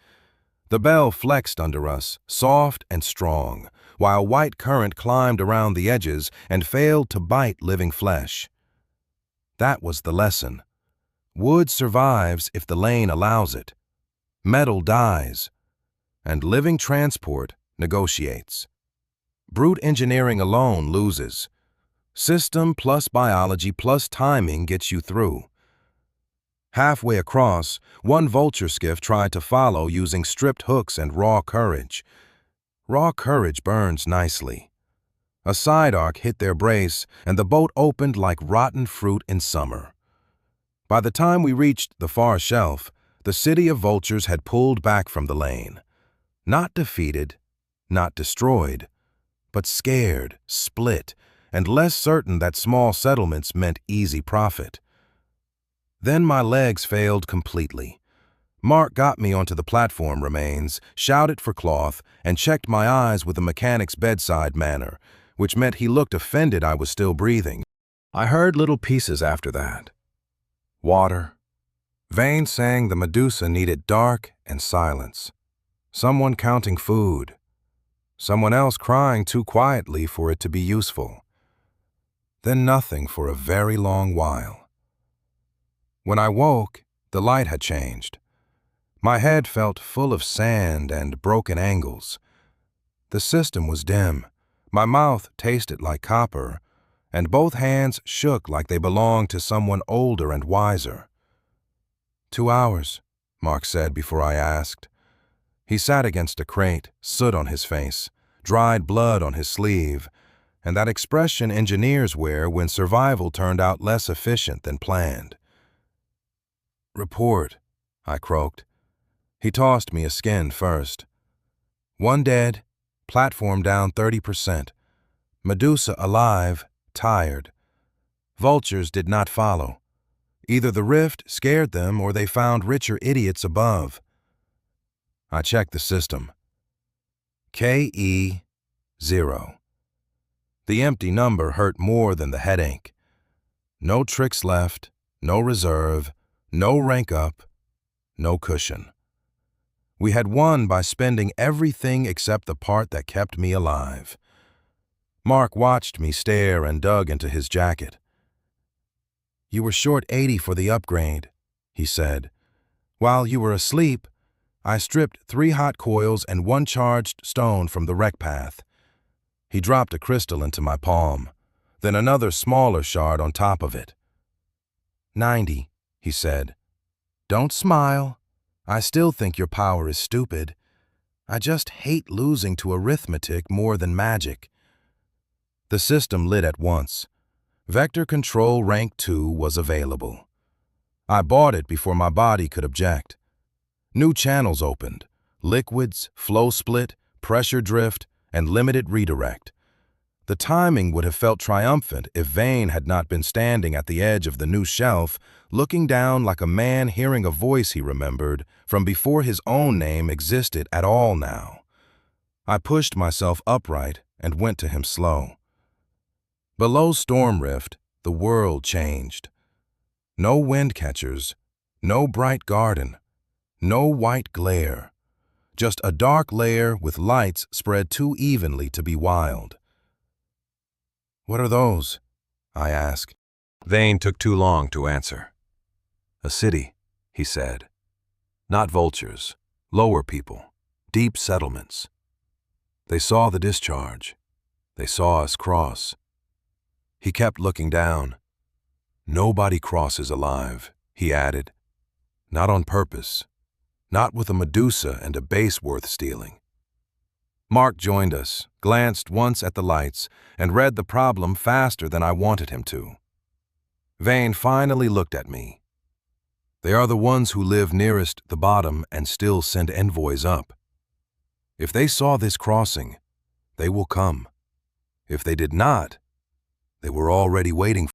The bell flexed under us, soft and strong, while white current climbed around the edges and failed to bite living flesh. That was the lesson. Wood survives if the lane allows it. Metal dies, and living transport negotiates. Brute engineering alone loses. System plus biology plus timing gets you through. Halfway across, one vulture skiff tried to follow using stripped hooks and raw courage. Raw courage burns nicely. A side arc hit their brace, and the boat opened like rotten fruit in summer. By the time we reached the far shelf, the city of vultures had pulled back from the lane. Not defeated, not destroyed, but scared, split, and less certain that small settlements meant easy profit. Then my legs failed completely. Mark got me onto the platform remains, shouted for cloth, and checked my eyes with a mechanic's bedside manner, which meant he looked offended I was still breathing. I heard little pieces after that. Water. Vane saying the Medusa needed dark and silence. Someone counting food. Someone else crying too quietly for it to be useful. Then nothing for a very long while. When I woke, the light had changed. My head felt full of sand and broken angles. The system was dim. My mouth tasted like copper, and both hands shook like they belonged to someone older and wiser. 2 hours, Mark said before I asked. He sat against a crate, soot on his face, dried blood on his sleeve, and that expression engineers wear when survival turned out less efficient than planned. "Report," I croaked. He tossed me a skin first. 1 dead, platform down 30%. Medusa alive, tired. Vultures did not follow. Either the rift scared them or they found richer idiots above. I checked the system. KE 0. The empty number hurt more than the headache. No tricks left, no reserve, no rank up, no cushion. We had won by spending everything except the part that kept me alive. Mark watched me stare and dug into his jacket. "You were short 80 for the upgrade," he said. "While you were asleep, I stripped 3 hot coils and 1 charged stone from the wreck path." He dropped a crystal into my palm, then another smaller shard on top of it. 90, he said. "Don't smile. I still think your power is stupid. I just hate losing to arithmetic more than magic." The system lit at once. Vector Control Rank 2 was available. I bought it before my body could object. New channels opened: liquids, flow split, pressure drift, and limited redirect. The timing would have felt triumphant if Vane had not been standing at the edge of the new shelf, looking down like a man hearing a voice he remembered from before his own name existed at all now. I pushed myself upright and went to him slow. Below Storm Rift, the world changed. No wind catchers, no bright garden, no white glare. Just a dark layer with lights spread too evenly to be wild. "What are those?" I asked.
Vane took too long to answer. "A city," he said. "Not vultures, lower people, deep settlements. They saw the discharge. They saw us cross." He kept looking down. "Nobody crosses alive," he added. "Not on purpose. Not with a Medusa and a base worth stealing." Mark joined us, glanced once at the lights, and read the problem faster than I wanted him to. Vane finally looked at me. "They are the ones who live nearest the bottom and still send envoys up. If they saw this crossing, they will come. If they did not, they were already waiting